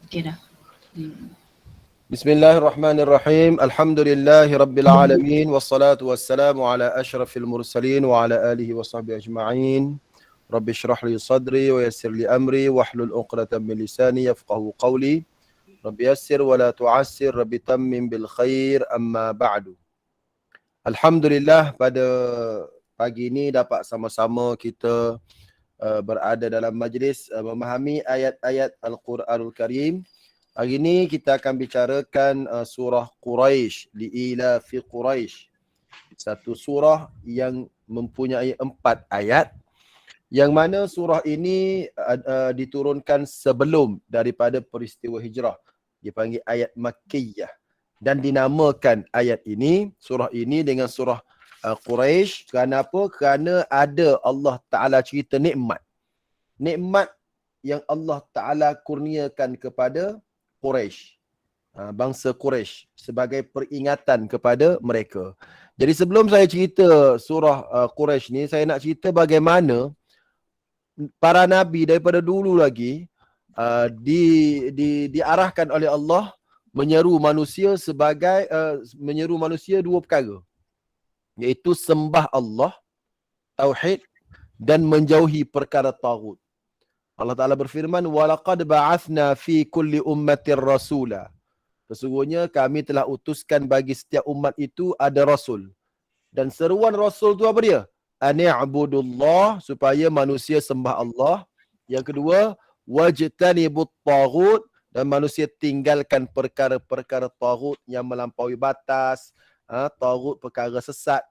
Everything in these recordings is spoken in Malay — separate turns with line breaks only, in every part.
Okey dah. Hmm.
Bismillahirrahmanirrahim. Alhamdulillahi rabbil alamin wassalatu wassalamu ala asyrafil mursalin wa ala alihi washabbihi ajma'in. Rabbi shrah li sadri wa yassir li amri wahlul 'uqdatam min lisani yafqahu qawli. Rabbi yassir wa la tu'assir, Rabbi tammim bil khair, amma ba'du. Alhamdulillah, pada pagi ini dapat sama-sama kita berada dalam majlis memahami ayat-ayat Al-Quranul Karim. Hari ini kita akan bicarakan surah Quraisy, li'ila fi Quraisy. Satu surah yang mempunyai 4 ayat, yang mana surah ini diturunkan sebelum daripada peristiwa hijrah. Dipanggil ayat Makkiyah. Dan dinamakan ayat ini, surah ini dengan surah Quraisy. Kerana apa? Kerana ada Allah Ta'ala cerita nikmat. Nikmat yang Allah Ta'ala kurniakan kepada Quraisy, bangsa Quraisy, sebagai peringatan kepada mereka. Jadi sebelum saya cerita surah Quraisy ni, saya nak cerita bagaimana para nabi daripada dulu lagi diarahkan oleh Allah menyeru manusia sebagai menyeru manusia 2 perkara, iaitu sembah Allah, tauhid, dan menjauhi perkara taghut. Allah Ta'ala berfirman, وَلَقَدْ بَعَثْنَا فِي كُلِّ أُمَّةٍ رَسُولًا. Sesungguhnya kami telah utuskan bagi setiap umat itu ada Rasul. Dan seruan Rasul tu apa dia? Ani'budullah, supaya manusia sembah Allah. Yang kedua, wajtanibut taghut, dan manusia tinggalkan perkara-perkara taghut yang melampaui batas, taghut perkara sesat,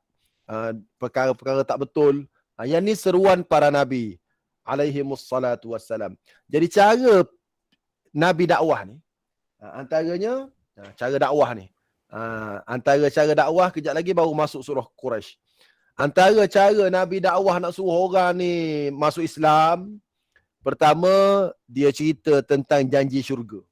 perkara-perkara tak betul. Yang ni seruan para nabi alaihimussalatu wassalam. Jadi cara Nabi dakwah ni, antaranya cara dakwah ni, antara cara dakwah, kejap lagi baru masuk surah Quraisy. Antara cara Nabi dakwah nak suruh orang ni masuk Islam, pertama dia cerita tentang janji syurga.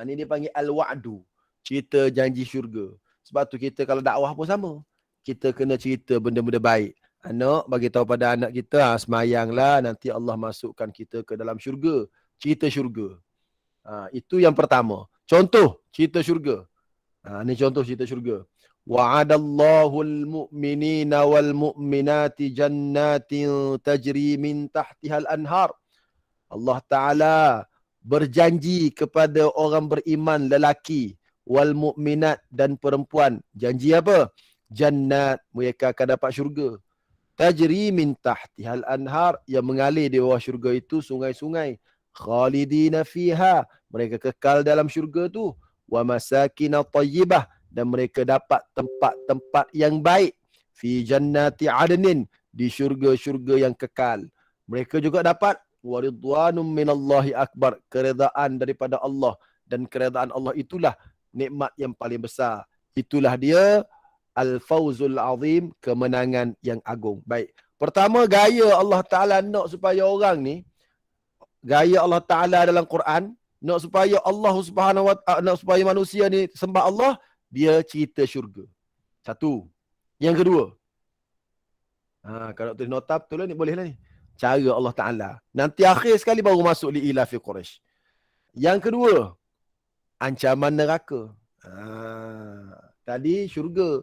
Ni dia panggil al-wa'du, cerita janji syurga. Sebab tu kita kalau dakwah pun sama, kita kena cerita benda-benda baik. Anak bagi tahu pada anak kita, semayanglah, nanti Allah masukkan kita ke dalam syurga. Cerita syurga. Itu yang pertama. Contoh cerita syurga. Ni contoh cerita syurga. Wa'adallahu al-mu'minina wal-mu'minati jannatin tajri min tahtihal anhar. Allah Ta'ala berjanji kepada orang beriman lelaki, wal mu'minat, dan perempuan. Janji apa? Jannat, mereka akan dapat syurga. Tajri min tahtihal anhar, yang mengalir di bawah syurga itu sungai-sungai. Khalidina fiha, mereka kekal dalam syurga tu. Wa masakina tayyibah, dan mereka dapat tempat-tempat yang baik. Fi jannati adnin, di syurga-syurga yang kekal. Mereka juga dapat waridwanum minallahi akbar, keredaan daripada Allah. Dan keredaan Allah itulah nikmat yang paling besar. Itulah dia al-fawzul azim, kemenangan yang agung. Baik. Pertama, gaya Allah Ta'ala nak supaya orang ni, gaya Allah Ta'ala dalam Quran, nak supaya Allah Subhanahu wa ta'ala, nak supaya manusia ni sembah Allah, dia cerita syurga. Satu. Yang kedua, kalau tulis nota betul lah ni, boleh lah ni. Cara Allah Ta'ala. Nanti akhir sekali baru masuk li'ila fi Quraisy. Yang kedua, ancaman neraka. Tadi syurga.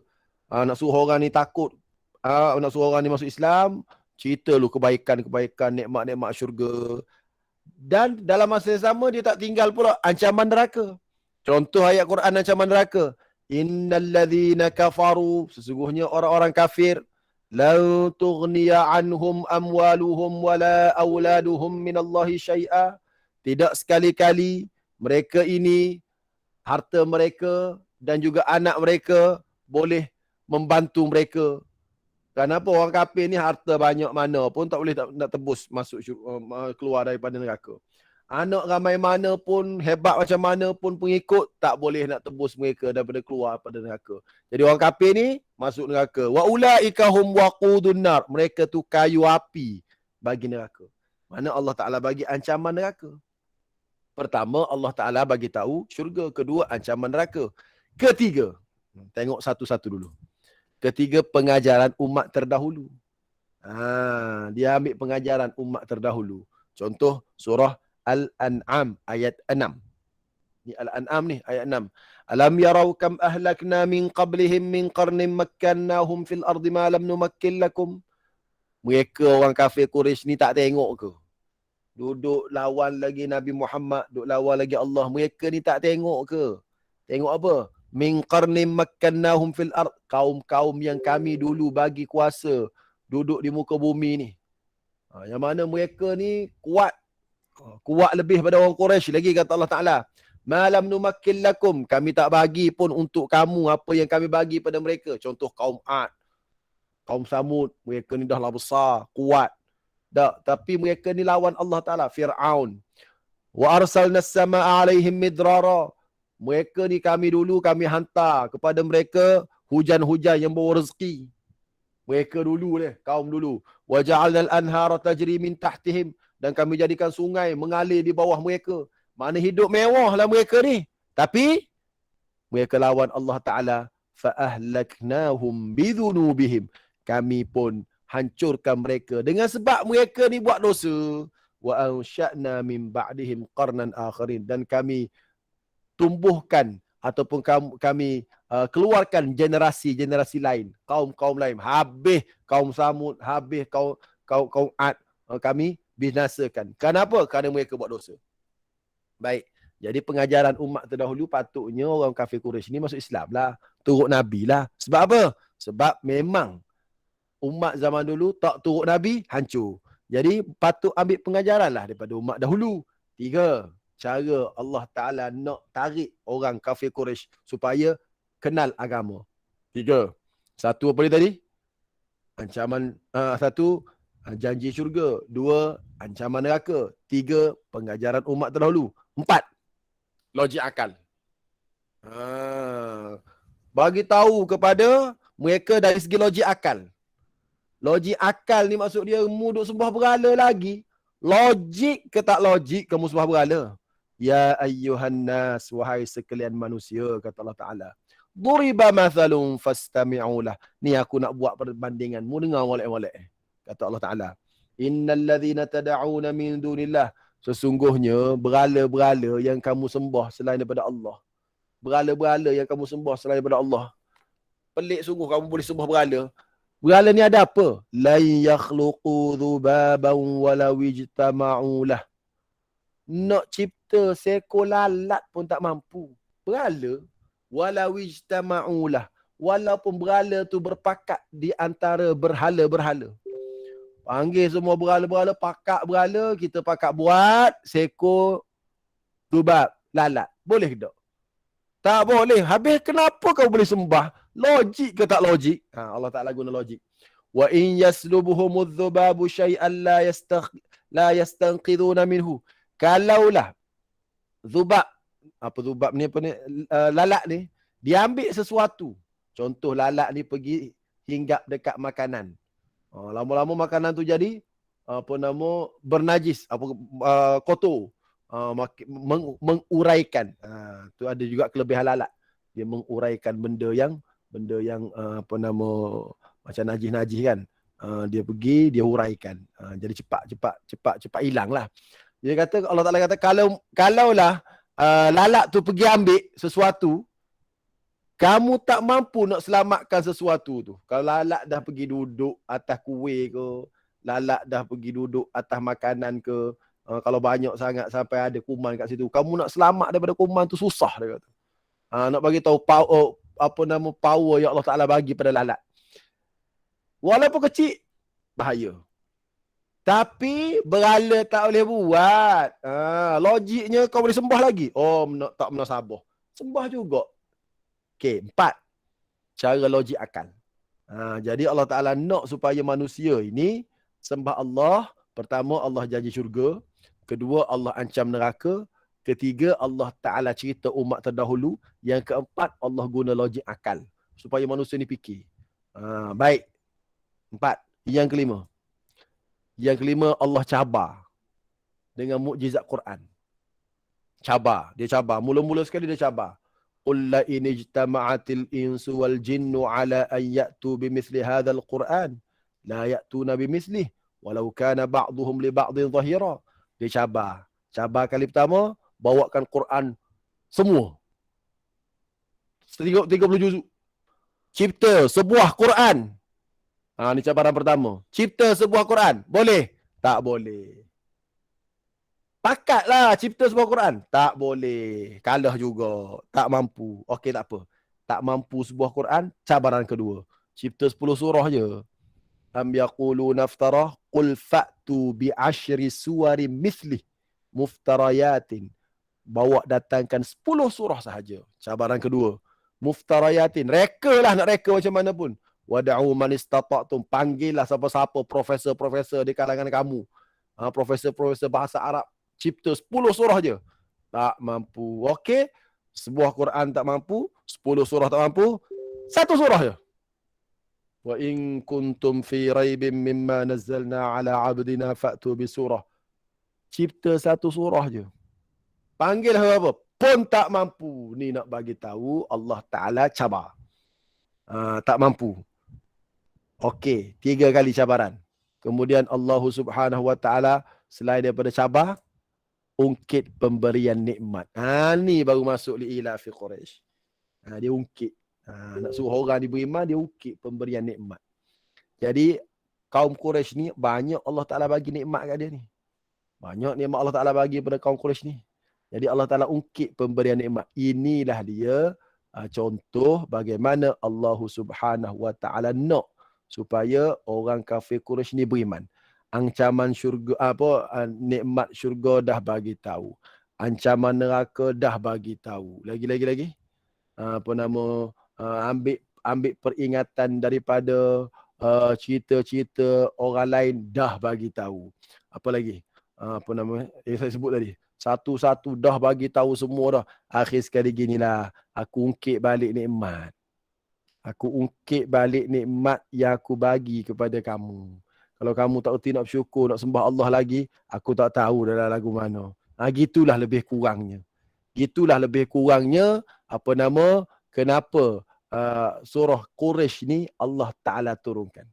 Nak suruh orang ni takut, nak suruh orang ni masuk Islam, cerita lu kebaikan-kebaikan, nikmat-nikmat syurga. Dan dalam masa yang sama, dia tak tinggal pula ancaman neraka. Contoh ayat Quran ancaman neraka. Innal ladzina kafaru, sesungguhnya orang-orang kafir, la tughniya anhum amwaluhum wala auladuhum minallahi syai'a. Tidak sekali-kali mereka ini, harta mereka dan juga anak mereka boleh membantu mereka. Kenapa orang kafir ni harta banyak mana pun tak boleh nak tebus masuk keluar daripada neraka. Anak ramai mana pun, hebat macam mana pun pengikut, tak boleh nak tebus mereka daripada keluar daripada neraka. Jadi orang kafir ni masuk neraka. Wa ulaika hum waqudun nar, mereka tu kayu api bagi neraka. Mana Allah Ta'ala bagi ancaman neraka. Pertama, Allah Ta'ala bagi tahu syurga. Kedua, ancaman neraka. Ketiga, tengok satu-satu dulu. Ketiga, pengajaran umat terdahulu. Dia ambil pengajaran umat terdahulu. Contoh surah Al-An'am ayat 6. Ni Al-An'am ni ayat 6. Alam yarau kam ahlakna min qablihim min qarnin makkannahum fil ardi ma lam numakkin lakum. Mereka orang kafir Quraisy ni tak tengok ke? Duduk lawan lagi Nabi Muhammad, duduk lawan lagi Allah. Mereka ni tak tengok ke? Tengok apa? Min qarnin makkannahum fil ard. Kaum-kaum yang kami dulu bagi kuasa duduk di muka bumi ni. Yang mana mereka ni kuat. Kuat lebih pada orang Quraisy lagi, kata Allah Ta'ala. Malam numakkil lakum. Kami tak bagi pun untuk kamu apa yang kami bagi pada mereka. Contoh kaum Ad, kaum Samud. Mereka ni dah lah besar, kuat. Tapi mereka ni lawan Allah Ta'ala. Fir'aun. Wa arsalna as-sama'a 'alaihim midrara. Mereka ni kami dulu kami hantar kepada mereka hujan-hujan yang bawa rezeki. Mereka dulu deh, kaum dulu. Wa ja'alna al-anhara tajri min tahtihim. Dan kami jadikan sungai mengalir di bawah mereka. Mana hidup mewah lah mereka ni. Tapi mereka lawan Allah Ta'ala. Fa'ahlaknahum bidhunubihim. Kami pun hancurkan mereka dengan sebab mereka ni buat dosa. Wa ansha'na min ba'dihim qarnan akharin. Dan kami tumbuhkan ataupun kami keluarkan generasi-generasi lain, kaum-kaum lain. Habis kaum Samud, habis kaum Ad, kami binasakan. Kenapa? Kerana mereka buat dosa. Baik. Jadi pengajaran umat terdahulu patutnya orang kafir Quraisy ni masuk Islam lah. Turut Nabi lah. Sebab apa? Sebab memang umat zaman dulu tak turut Nabi, hancur. Jadi patut ambil pengajaran lah daripada umat dahulu. 3. Cara Allah Ta'ala nak tarik orang kafir Quraisy supaya kenal agama. 3. Satu apa dia tadi? Ancaman. 1. Janji syurga. 2. Ancaman neraka. 3. Pengajaran umat terdahulu. 4. Logik akal. Bagi tahu kepada mereka dari segi logik akal. Logik akal ni maksud dia mu duk sembah berhala lagi. Logik ke tak logik kamu sembah berhala? Ya ayyuhan nas, wahai sekalian manusia, kata Allah Ta'ala. Duriba mathalun fastami'u lah. Ni aku nak buat perbandingan. Mu dengar molek-molek. Kata Allah Ta'ala. Innal ladzina tad'una min dunillah. Sesungguhnya berhala-berhala yang kamu sembah selain daripada Allah. Berhala-berhala yang kamu sembah selain daripada Allah. Pelik sungguh kamu boleh sembah berhala. Berhala ni ada apa? La yakhluqu dhubaban walau ijtama'u lah. Nak cipta seekor lalat pun tak mampu. Berhala walau ijtama'u lah. Walaupun berhala tu berpakat di antara berhala-berhala. Panggil semua berhala-berhala, pakak berhala, kita pakak buat seekor dhubab, lalat. Boleh ke tak? Tak boleh. Habis kenapa kau boleh sembah? Logik ke tak logik? Allah Ta'ala guna logik. Wa in yaslubuhumudh dhubabu syai'an la yastanqiduna minhu. Kalaulah dhubab, apa dhubab ni, apa ni, lalat ni, dia ambil sesuatu. Contoh lalat ni pergi hinggap dekat makanan. Lama-lama makanan tu jadi bernajis, kotor. Menguraikan. Tu ada juga kelebihan lalat. Dia menguraikan benda yang macam najis-najis kan. Dia pergi, dia uraikan. Jadi cepat hilang lah. Dia kata, Allah Ta'ala kata, kalaulah lalat tu pergi ambil sesuatu, kamu tak mampu nak selamatkan sesuatu tu. Kalau lalat dah pergi duduk atas kuih ke, lalat dah pergi duduk atas makanan ke, kalau banyak sangat sampai ada kuman kat situ, kamu nak selamat daripada kuman tu susah, dia kata. Nak bagi tahu power yang Allah Ta'ala bagi pada lalat. Walaupun kecil, bahaya. Tapi berhala tak boleh buat. Logiknya kau boleh sembah lagi. Tak menasabah. Sembah juga. Okey, 4. Cara logik akal. Jadi Allah Ta'ala nak supaya manusia ini sembah Allah. Pertama, Allah janji syurga. Kedua, Allah ancam neraka. Ketiga, Allah Ta'ala cerita umat terdahulu. Yang keempat, Allah guna logik akal. Supaya manusia ni fikir. Baik. 4. Yang kelima, Allah cabar. Dengan mukjizat Quran. Cabar. Dia cabar. Mula-mula sekali dia cabar. Qul la in ijtama'atil insu wal jinnu ala an ya'tu bimithli hadzal Qur'an la ya'tuna bimithlihi walau kana ba'dhum li ba'dhin zahira. Dia Cabar kali pertama, bawakan Quran semua. 30 juzuk. Cipta sebuah Quran. Ni cabaran pertama. Cipta sebuah Quran. Boleh? Tak boleh. Pakatlah cipta sebuah Quran. Tak boleh. Kalah juga. Tak mampu. Okey, tak apa. Tak mampu sebuah Quran. Cabaran kedua. Cipta 10 surah je. Am yaqulu naftarah. Qul fa'tu bi'ashri suwari mislih. Muftarayatin. Bawa datangkan 10 surah sahaja. Cabaran kedua. Muftarayatin. Reka lah, nak reka macam mana pun. Wada'u man istata'tum. Panggillah siapa-siapa profesor-profesor di kalangan kamu. Profesor-profesor bahasa Arab. Cipta 10 surah je. Tak mampu. Okey. Sebuah Quran tak mampu. 10 surah tak mampu. Satu surah je. Wa in kuntum fi raibin mimma nazzalna ala abdina fa'tu bi surah. Cipta satu surah je. Panggil apa pun tak mampu. Ni nak bagi tahu Allah Ta'ala cabar. Tak mampu. Okey, 3 kali cabaran. Kemudian Allah Subhanahu Wa Ta'ala selain daripada cabar, ungkit pemberian nikmat. Ni baru masuk li ila fi Quraisy. Dia ungkit. Nak suruh orang diberi iman, dia ungkit pemberian nikmat. Jadi kaum Quraisy ni banyak Allah Ta'ala bagi nikmat kat dia ni. Banyak nikmat Allah Ta'ala bagi pada kaum Quraisy ni. Jadi Allah Ta'ala ungkit pemberian nikmat. Inilah dia contoh bagaimana Allah Subhanahu Wa Ta'ala nak supaya orang kafir Quraisy ni beriman. Ancaman syurga nikmat syurga dah bagi tahu. Ancaman neraka dah bagi tahu. Lagi. Ambil peringatan daripada cerita-cerita orang lain dah bagi tahu. Apa lagi? Saya sebut tadi. Satu-satu dah bagi tahu semua dah. Akhir sekali ginilah. Aku ungkit balik nikmat. Aku ungkit balik nikmat yang aku bagi kepada kamu. Kalau kamu tak erti nak bersyukur, nak sembah Allah lagi, aku tak tahu dalam lagu mana. Gitulah lebih kurangnya. Gitulah lebih kurangnya, kenapa surah Quraisy ni Allah Ta'ala turunkan.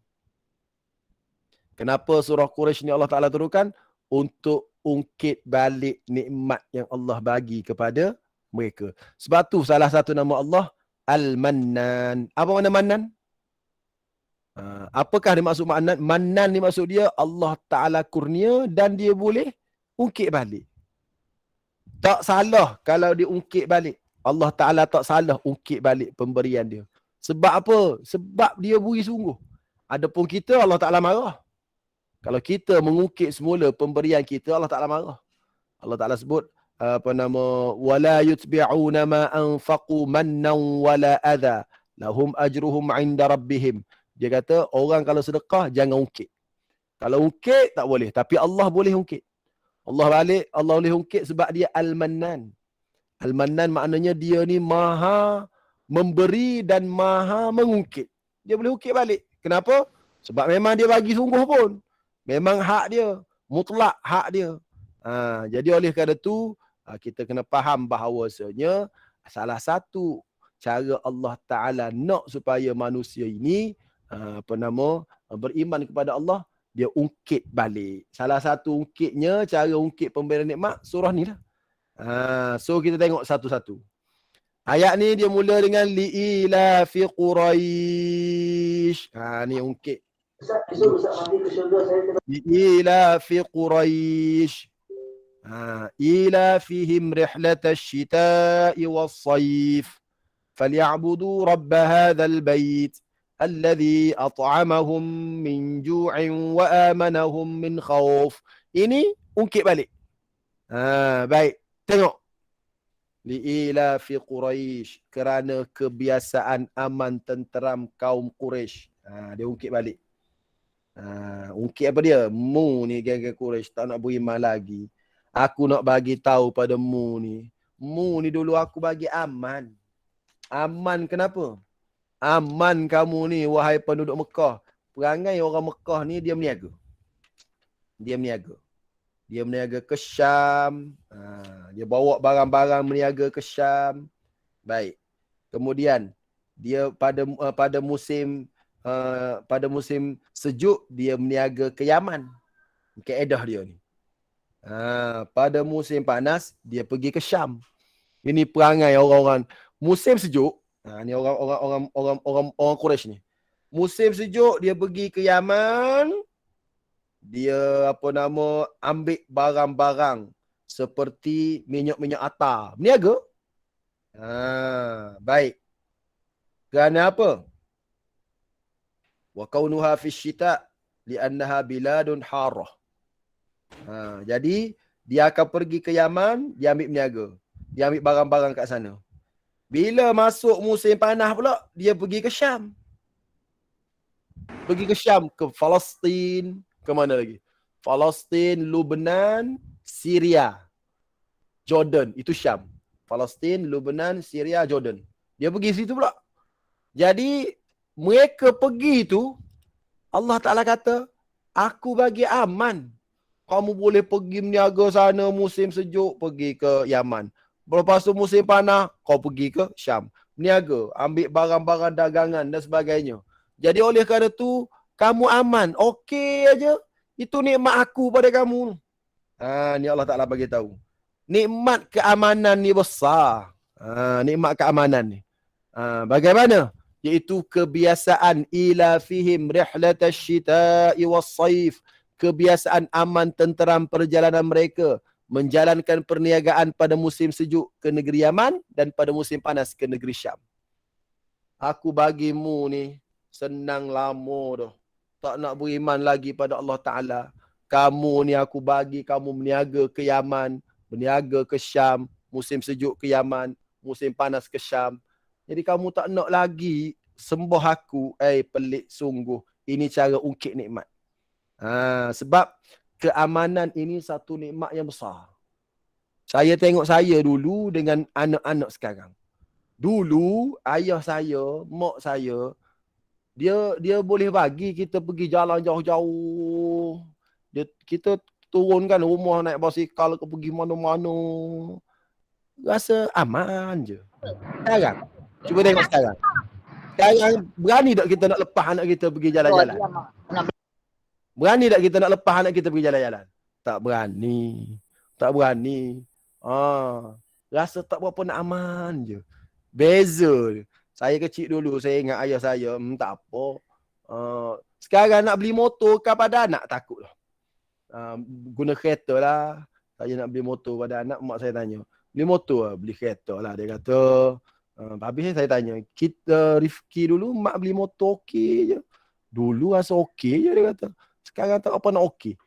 Kenapa surah Quraisy ni Allah Ta'ala turunkan? Untuk ungkit balik nikmat yang Allah bagi kepada mereka. Sebab tu salah satu nama Allah Al-Mannan. Apa makna Mannan? Apakah dia maksud Mannan? Mannan ni maksud dia Allah Ta'ala kurnia dan dia boleh ungkit balik. Tak salah kalau dia ungkit balik. Allah Ta'ala tak salah ungkit balik pemberian dia. Sebab apa? Sebab dia beri sungguh. Adapun kita, Allah Ta'ala marah. Kalau kita mengungkit semula pemberian kita, Allah Ta'ala marah. Allah Ta'ala sebut, wala yutbi'una ma anfaqu mannan wala adha lahum ajruhum 'inda rabbihim. Dia kata orang kalau sedekah jangan ungkit. Kalau ungkit tak boleh, tapi Allah boleh ungkit. Allah boleh ungkit sebab dia Al-Mannan. Al-Mannan maknanya dia ni maha memberi dan maha mengungkit. Dia boleh ungkit balik. Kenapa? Sebab memang dia bagi sungguh pun. Memang hak dia, mutlak hak dia. Jadi oleh kerana tu kita kena faham bahawasanya salah satu cara Allah Ta'ala nak supaya manusia ini beriman kepada Allah, dia ungkit balik. Salah satu ungkitnya, cara ungkit pemberian nikmat, surah ni lah. So kita tengok satu-satu. Ayat ni dia mula dengan li'ila fi Quraisy. Ni ungkit. li'ila fi Quraisy. إيلافهم رحلة الشتاء والصيف فليعبدوا رب هذا البيت الذي أطعمهم من جوع وآمنهم من خوف. Ini ungkit balik. Baik, tengok. Li'ilafi Quraisy, kerana kebiasaan aman tenteram kaum Quraisy. Dia ungkit balik. Ungkit apa dia? Mu ni geng-geng Quraisy tak nak beriman lagi. Aku nak bagi tahu pada mu ni. Mu ni dulu aku bagi aman. Aman kenapa? Aman kamu ni wahai penduduk Mekah. Perangai orang Mekah ni dia berniaga. Dia berniaga ke Syam. Dia bawa barang-barang berniaga ke Syam. Baik. Kemudian dia pada musim sejuk dia berniaga ke Yaman. Kaedah dia ni. Pada musim panas, dia pergi ke Syam. Ini perangai orang-orang musim sejuk. Ni orang Quraisy ni. Musim sejuk dia pergi ke Yaman, dia ambil barang-barang seperti minyak-minyak atar. Berniaga. Baik. Kerana apa? Wa kaunuha fi syita li'annaha biladun harah. Jadi dia akan pergi ke Yaman, dia ambil berniaga. Dia ambil barang-barang kat sana. Bila masuk musim panas pula, dia pergi ke Syam. Pergi ke Syam, ke Palestin, ke mana lagi? Palestin, Lebanon, Syria, Jordan, itu Syam. Palestin, Lebanon, Syria, Jordan. Dia pergi situ pula. Jadi mereka pergi tu, Allah Ta'ala kata, aku bagi aman. Kamu boleh pergi berniaga sana musim sejuk, pergi ke Yaman. Lepas tu musim panas, kau pergi ke Syam. Berniaga, ambil barang-barang dagangan dan sebagainya. Jadi oleh kerana tu, kamu aman. Okey aja. Itu nikmat aku pada kamu. Ni Allah Ta'ala bagi tahu. Nikmat keamanan ni besar. Nikmat keamanan ni. Bagaimana? Iaitu kebiasaan ila fihim rihlatash syita'i was-saif. Kebiasaan aman tenteram perjalanan mereka menjalankan perniagaan pada musim sejuk ke negeri Yaman dan pada musim panas ke negeri Syam. Aku bagimu ni senang lama dah. Tak nak beriman lagi pada Allah Ta'ala. Kamu ni aku bagi kamu berniaga ke Yaman, berniaga ke Syam, musim sejuk ke Yaman, musim panas ke Syam. Jadi kamu tak nak lagi sembah aku. Pelik sungguh. Ini cara ungkit nikmat. Sebab keamanan ini satu nikmat yang besar. Saya tengok saya dulu dengan anak-anak sekarang. Dulu ayah saya, mak saya, dia boleh bagi kita pergi jalan jauh-jauh. Kita turunkan rumah naik basikal ke pergi mana-mana. Rasa aman je. Sekarang, cuba tengok sekarang. Sekarang berani tak kita nak lepas anak kita pergi jalan-jalan? Berani tak kita nak lepas anak kita pergi jalan-jalan? Tak berani. Tak berani. Rasa tak berapa nak aman je. Beza. Saya kecil dulu, saya ingat ayah saya, tak apa. Sekarang nak beli motor ke pada anak, takut lah. Guna kereta lah. Saya nak beli motor pada anak, mak saya tanya, beli motor lah, beli kereta lah. Dia kata, habis saya tanya, kita Rifki dulu, mak beli motor okey je. Dulu rasa okey je, dia kata. Sekarang tak apa nak okey.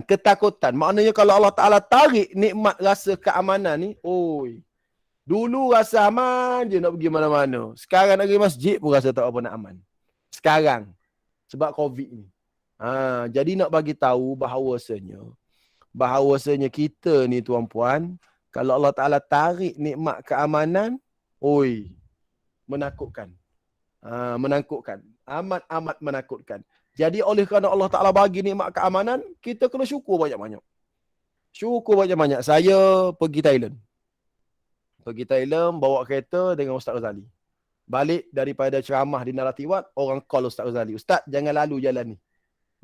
Ketakutan. Maknanya kalau Allah Ta'ala tarik nikmat rasa keamanan ni, dulu rasa aman je nak pergi mana-mana. Sekarang nak pergi masjid pun rasa tak apa nak aman. Sekarang. Sebab COVID ni. Jadi nak bagi tahu bahawasanya kita ni tuan-puan, kalau Allah Ta'ala tarik nikmat keamanan, menakutkan. Menakutkan. Amat menakutkan. Jadi oleh kerana Allah Ta'ala bagi nikmat keamanan, kita kena syukur banyak-banyak. Saya pergi Thailand. Bawa kereta dengan Ustaz Razali. Balik daripada ceramah di Naratiwat, orang call Ustaz Razali. Ustaz, jangan lalu jalan ni.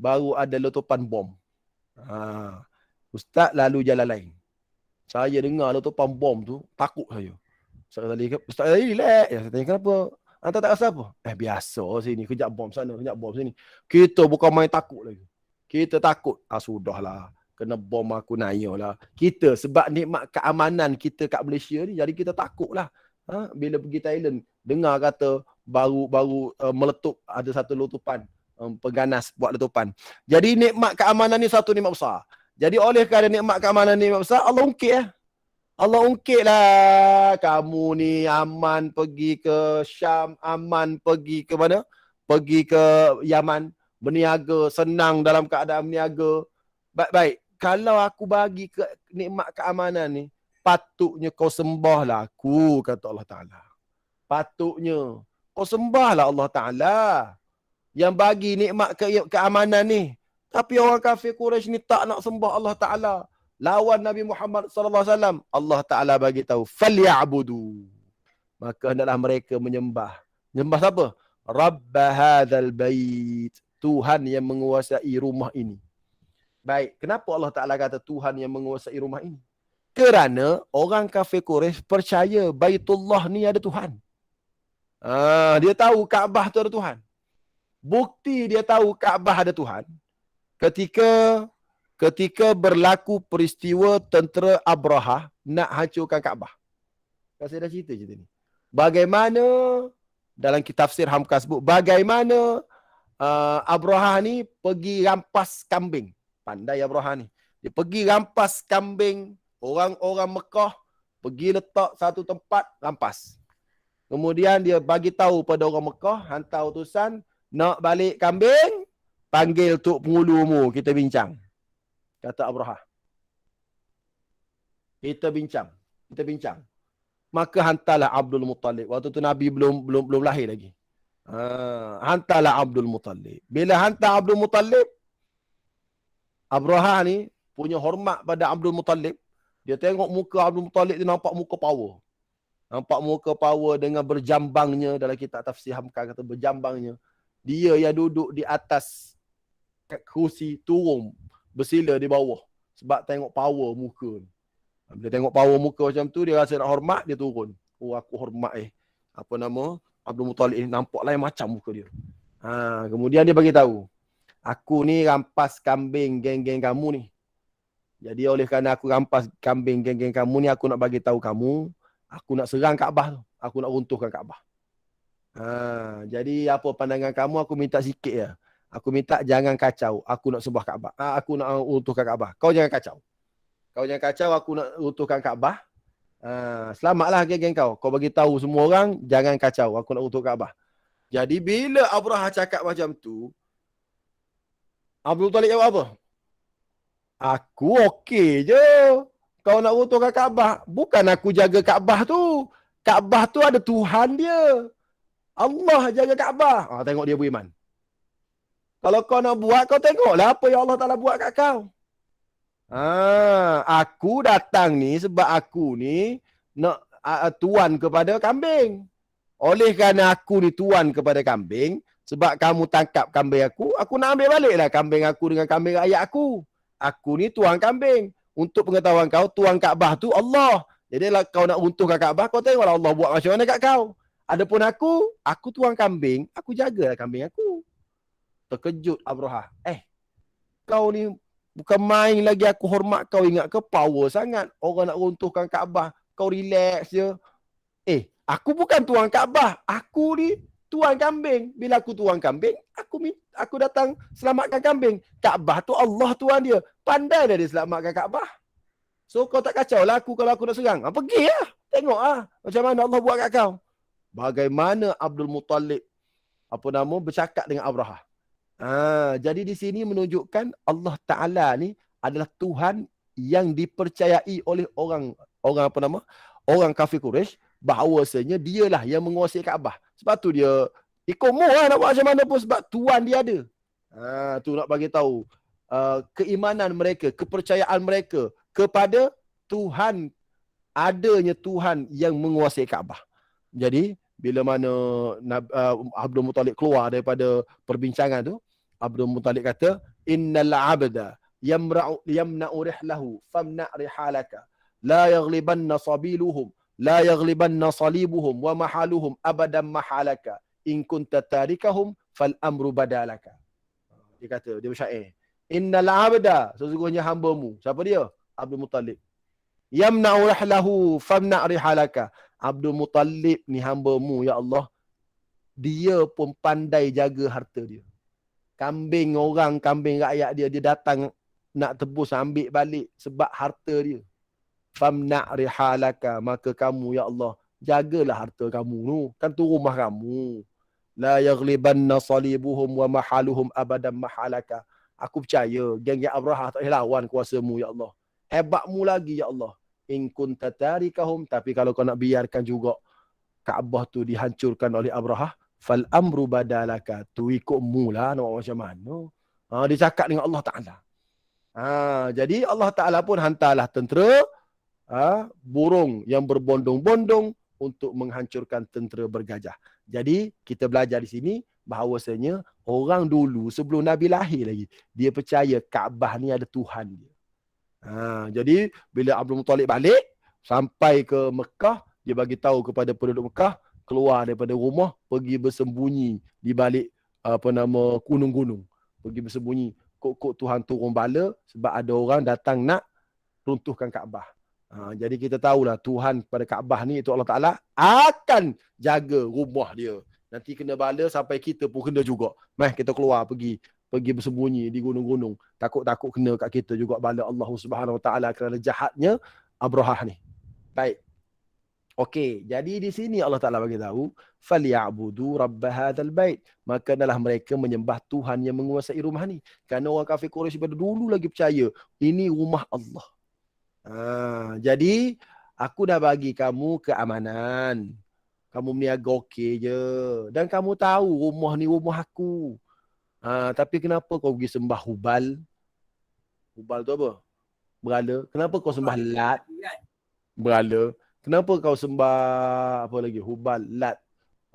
Baru ada letupan bom. Ustaz lalu jalan lain. Saya dengar letupan bom tu, takut saya. Ustaz Razali relax. Saya tanya, kenapa? Anda tak rasa apa? Biasa sini. Kejap bom sana, kejap bom sini. Kita bukan main takut lagi. Kita takut. Sudahlah. Kena bom aku naik lah. Kita sebab nikmat keamanan kita kat Malaysia ni, jadi kita takut lah. Bila pergi Thailand, dengar kata baru meletup, ada satu letupan. Peganas buat letupan. Jadi nikmat keamanan ni satu nikmat besar. Jadi oleh kerana nikmat keamanan ni nikmat besar, Allah ungkit lah. Allah ungkit lah, kamu ni aman pergi ke Syam, aman pergi ke mana? Pergi ke Yaman, berniaga, senang dalam keadaan berniaga. Baik, kalau aku bagi nikmat keamanan ni, patutnya kau sembahlah aku, kata Allah Ta'ala. Patutnya kau sembahlah Allah Ta'ala yang bagi nikmat keamanan ni. Tapi orang kafir Quraisy ni tak nak sembah Allah Ta'ala. Lawan Nabi Muhammad sallallahu alaihi wasallam, Allah Ta'ala bagi tahu, falyabudu. Maka hendaklah mereka menyembah. Menyembah siapa? Rabb hadzal bait. Tuhan yang menguasai rumah ini. Baik, kenapa Allah Ta'ala kata Tuhan yang menguasai rumah ini? Kerana orang kafir Quraisy percaya Baitullah ni ada Tuhan. Dia tahu Kaabah tu ada Tuhan. Bukti dia tahu Kaabah ada Tuhan ketika berlaku peristiwa tentera Abraha nak hancurkan Kaabah. Saya dah cerita ni. Bagaimana dalam kitab tafsir Hamka sebut bagaimana Abraha ni pergi rampas kambing. Pandai Abraha ni. Dia pergi rampas kambing orang-orang Mekah, pergi letak satu tempat, rampas. Kemudian dia bagi tahu pada orang Mekah, hantar utusan, nak balik kambing, panggil Tok Pengulumu, kita bincang. Kata Abraha. Kita bincang. Maka hantarlah Abdul Muttalib. Waktu tu Nabi belum lahir lagi. Hantarlah Abdul Muttalib. Bila hantar Abdul Muttalib, Abraha ni punya hormat pada Abdul Muttalib. Dia tengok muka Abdul Muttalib, dia nampak muka power. Nampak muka power dengan berjambangnya, dalam kitab tafsir Hamka kata berjambangnya. Dia yang duduk di atas kursi turun, bersila di bawah. Sebab tengok power muka. Bila tengok power muka macam tu, dia rasa nak hormat, dia turun. Oh, aku hormat Abdul Muttalib ni nampak lain macam muka dia. Kemudian dia bagi tahu, aku ni rampas kambing geng-geng kamu ni. Jadi oleh kerana aku rampas kambing geng-geng kamu ni, aku nak bagi tahu kamu, aku nak serang Kaabah tu. Aku nak runtuhkan Kaabah. Jadi apa pandangan kamu, aku minta sikit ya. Aku minta jangan kacau. Aku nak sembah Kaabah. Aku nak runtuhkan Kaabah. Kau jangan kacau. Aku nak runtuhkan Kaabah. Selamatlah geng-geng kau. Kau bagi tahu semua orang, jangan kacau. Aku nak runtuhkan Kaabah. Jadi bila Abraha cakap macam tu, Abdul Muttalib jawab apa? Aku okey je. Kau nak runtuhkan Kaabah. Bukan aku jaga Kaabah tu. Kaabah tu ada Tuhan dia. Allah jaga Kaabah. Tengok dia beriman. Kalau kau nak buat, kau tengoklah apa yang Allah Ta'ala buat kat kau. Aku datang ni sebab aku ni nak tuan kepada kambing. Oleh kerana aku ni tuan kepada kambing, sebab kamu tangkap kambing aku nak ambil baliklah kambing aku dengan kambing rakyat aku. Aku ni tuan kambing. Untuk pengetahuan kau, tuan Kaabah tu Allah. Jadi kalau kau nak runtuhkan Kaabah, kau tengoklah Allah buat macam mana kat kau. Adapun aku tuan kambing, aku jagalah kambing aku. Terkejut Abraha. Kau ni bukan main lagi, aku hormat kau, ingat ke power sangat. Orang nak runtuhkan Kaabah, kau relax je. Aku bukan tuan Kaabah. Aku ni tuan kambing. Bila aku tuan kambing, aku datang selamatkan kambing. Kaabah tu Allah tuan dia. Pandai dah dia selamatkan Kaabah. So kau tak kacau lah aku kalau aku nak serang. Pergi lah. Tengok macam mana Allah buat kat kau. Bagaimana Abdul Muttalib bercakap dengan Abraha. Jadi di sini menunjukkan Allah Ta'ala ni adalah Tuhan yang dipercayai oleh orang kafir Quraisy, bahawasanya dialah yang menguasai Kaabah. Sebab tu dia ikut lah nak buat macam mana pun, sebab Tuhan dia ada. Tu nak bagi tahu keimanan mereka, kepercayaan mereka kepada Tuhan, adanya Tuhan yang menguasai Kaabah. Jadi bila mana Abdul Muttalib keluar daripada perbincangan tu, Abdul Muttalib kata, innal abda yamna'u rihlahu famna' rihalaka la yaghlibanna sabiluhum la yaghlibanna salibuhum wa mahaluhum abadan mahalaka in kunta tarikahum fal amru badalaka. Dia kata, dia bersyair, innal abda, sesungguhnya hamba-mu. Siapa dia? Abdul Muttalib. Yamna'u rihlahu famna' rihalaka. Abdul Muttalib ni hamba-mu, ya Allah. Dia pun pandai jaga harta dia. Kambing rakyat dia datang nak tebus, ambil balik sebab harta dia. Famna' rihalaka, maka kamu, ya Allah, jagalah harta kamu tu. Kan tu rumah kamu. La yaghlibanna salibuhum wa mahaluhum abadan mahalaka. Aku percaya geng-geng Abraha tak boleh lawan kuasamu, ya Allah. Hebatmu lagi, ya Allah. In kunta tarikahum, tapi kalau kau nak biarkan juga Kaabah tu dihancurkan oleh Abraha, fal amru badalaka, tu ikutmu lah nak macam mana. Dia cakap dengan Allah Ta'ala. Jadi Allah Ta'ala pun hantarlah tentera burung yang berbondong-bondong untuk menghancurkan tentera bergajah. Jadi kita belajar di sini bahawasanya Orang dulu sebelum Nabi lahir lagi, dia percaya Kaabah ni ada Tuhan dia. Jadi bila Abdul Muttalib balik sampai ke Mekah, dia bagi tahu kepada penduduk Mekah, keluar daripada rumah, pergi bersembunyi di balik gunung-gunung. Pergi bersembunyi. Kok Tuhan turun bala sebab ada orang datang nak runtuhkan Kaabah. Jadi kita tahulah Tuhan pada Kaabah ni, itu Allah Ta'ala akan jaga rumah dia. Nanti kena bala sampai kita pun kena juga. Mari kita keluar pergi bersembunyi di gunung-gunung. Takut-takut kena kat kita juga bala Allah Subhanahu Wa Ta'ala kerana jahatnya Abrahah ni. Baik. Okey, jadi di sini Allah Ta'ala bagi tahu, "Falyabudu rabb hadzal bait." Maka adalah mereka menyembah Tuhan yang menguasai rumah ni. Kerana orang kafir Quraisy pada dulu lagi percaya ini rumah Allah. Jadi aku dah bagi kamu keamanan. Kamu berniaga okey je. Dan kamu tahu rumah ni rumah aku. Tapi kenapa kau pergi sembah Hubal? Hubal tu apa? Berhala. Kenapa kau sembah Lat? Berhala. Kenapa kau sembah apa lagi? Hubal, Lat,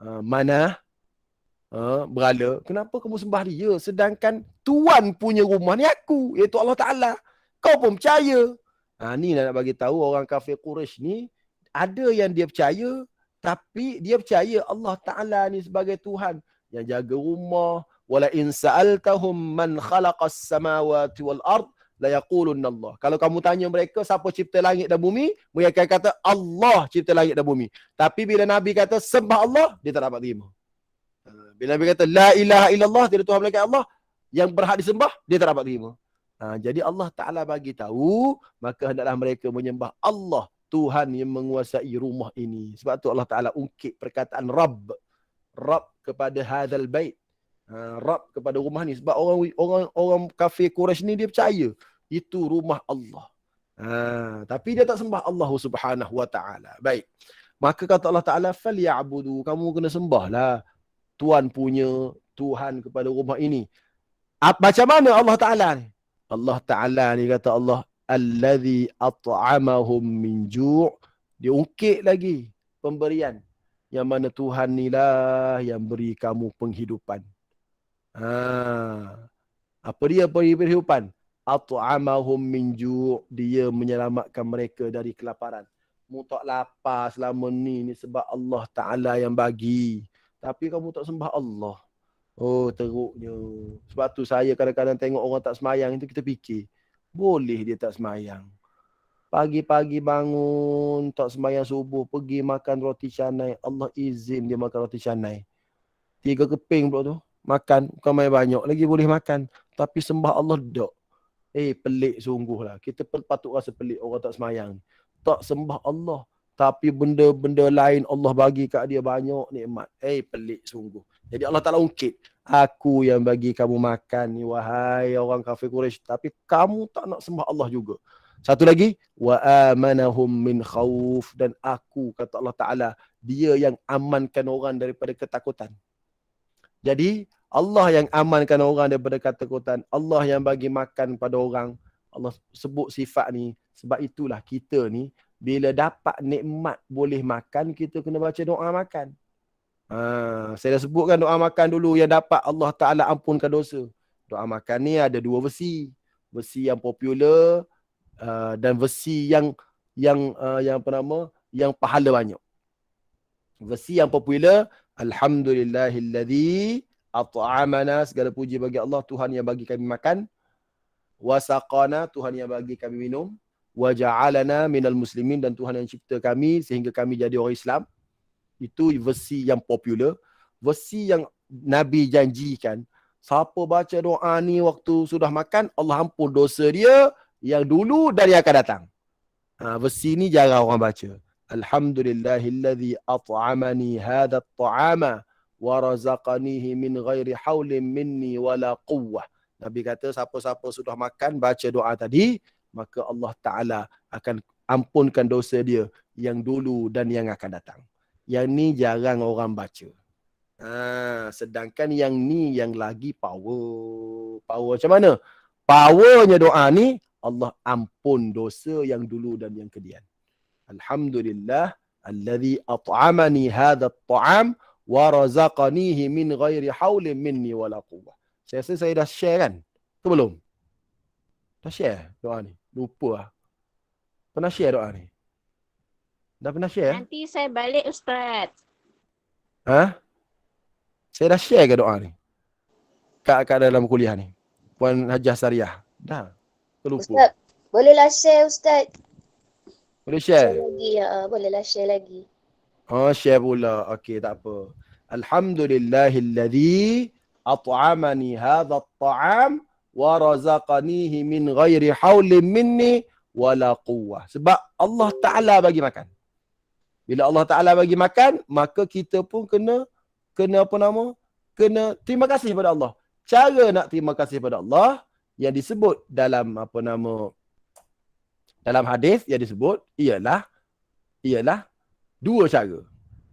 Manah, berhala. Kenapa kamu sembah dia? Sedangkan Tuan punya rumah ni aku, iaitu Allah Ta'ala. Kau pun percaya. Ni nak bagi tahu orang kafir Quraisy ni, ada yang dia percaya, tapi dia percaya Allah Ta'ala ni sebagai Tuhan yang jaga rumah. Wala in sa'altahum man khalaqas samawati wal ard la yaqulunna Allah. Kalau kamu tanya mereka siapa cipta langit dan bumi, mereka akan kata Allah cipta langit dan bumi. Tapi bila Nabi kata sembah Allah, dia tak dapat terima. Bila Nabi kata la ilaha illallah, tiada Tuhan melainkan Allah, yang berhak disembah, dia tak dapat terima. Jadi Allah Ta'ala bagi tahu, maka hendaklah mereka menyembah Allah, Tuhan yang menguasai rumah ini. Sebab tu Allah Ta'ala ungkit perkataan Rabb. Rabb kepada hadzal bait. Rabb kepada rumah ni. Sebab orang kafir Quraisy ni dia percaya itu rumah Allah. Tapi dia tak sembah Allah Subhanahu Wa Ta'ala. Baik. Maka kata Allah Ta'ala, "Falyabudu." Kamu kena sembahlah Tuan punya Tuhan kepada rumah ini. Macam mana Allah Ta'ala ni? Allah Ta'ala ni kata Allah, "Allazi at'amahum min ju'." Dia ungkit lagi pemberian. Yang mana Tuhan ni lah yang beri kamu penghidupan. Apa dia penghidupan? At'amahum min ju'. Dia menyelamatkan mereka dari kelaparan. Mu tak lapar selama ni sebab Allah Ta'ala yang bagi. Tapi kamu tak sembah Allah. Oh, teruknya. Sebab tu saya kadang-kadang tengok orang tak semayang itu, kita fikir, boleh dia tak semayang. Pagi-pagi bangun, tak semayang subuh, pergi makan roti canai. Allah izin dia makan roti canai. 3 keping pula tu. Makan, bukan main banyak. Lagi boleh makan. Tapi sembah Allah tak. Pelik sungguh lah. Kita patut rasa pelik orang tak semayang. Tak sembah Allah. Tapi benda-benda lain Allah bagi kat dia banyak nikmat. Pelik sungguh. Jadi Allah Ta'ala ungkit. Aku yang bagi kamu makan ni, wahai orang kafir Quraisy. Tapi kamu tak nak sembah Allah juga. Satu lagi. Wa amanahum min khawf. Dan aku, kata Allah Ta'ala, dia yang amankan orang daripada ketakutan. Jadi, Allah yang amankan orang daripada ketakutan. Allah yang bagi makan pada orang. Allah sebut sifat ni. Sebab itulah kita ni, bila dapat nikmat boleh makan, kita kena baca doa makan. Saya dah sebutkan doa makan dulu yang dapat Allah Ta'ala ampunkan dosa. Doa makan ni ada 2 versi. Versi yang popular dan versi yang pahala banyak. Versi yang popular, Alhamdulillahilladzi at'amana, segala puji bagi Allah, Tuhan yang bagi kami makan. Wasaqana, Tuhan yang bagi kami minum. Waja'alana minal muslimin, dan Tuhan yang cipta kami sehingga kami jadi orang Islam. Itu versi yang popular. Versi yang Nabi janjikan, siapa baca doa ni waktu sudah makan, Allah ampun dosa dia yang dulu dan yang akan datang. Versi ni jarang orang baca. Alhamdulillahilladzi at'amani hadha at-ta'ama wa razaqanihi min ghairi haulin minni wala quwwah. Nabi kata siapa-siapa sudah makan baca doa tadi, maka Allah Ta'ala akan ampunkan dosa dia yang dulu dan yang akan datang. Yang ni jarang orang baca. Sedangkan yang ni yang lagi power. Power macam mana? Powernya doa ni, Allah ampun dosa yang dulu dan yang kedian. Alhamdulillah alladzi at'amani hadha at-ta'am wa razaqanihi min ghairi haulin minni wala quwwah. Saya rasa saya dah share kan? Ke belum? Dah share doa ni. Lupa lah. Pernah share doa ni? Dah pernah share?
Nanti saya balik Ustaz.
Ha? Saya dah share ke doa ni? Kat dalam kuliah ni. Puan Hajah Sariah. Dah. Terlupa.
Ustaz, bolehlah share Ustaz.
Boleh share?
Share lagi, bolehlah share lagi.
Oh, share pula. Okey, tak apa. Alhamdulillahilladzi at'amani hadha at-ta'am wa razaqanihi min ghairi haulin minni wala quwwah. Sebab Allah Ta'ala bagi makan. Bila Allah Ta'ala bagi makan, maka kita pun kena apa nama? Kena terima kasih pada Allah. Cara nak terima kasih pada Allah yang disebut dalam apa nama? Dalam hadis yang disebut ialah dua cara.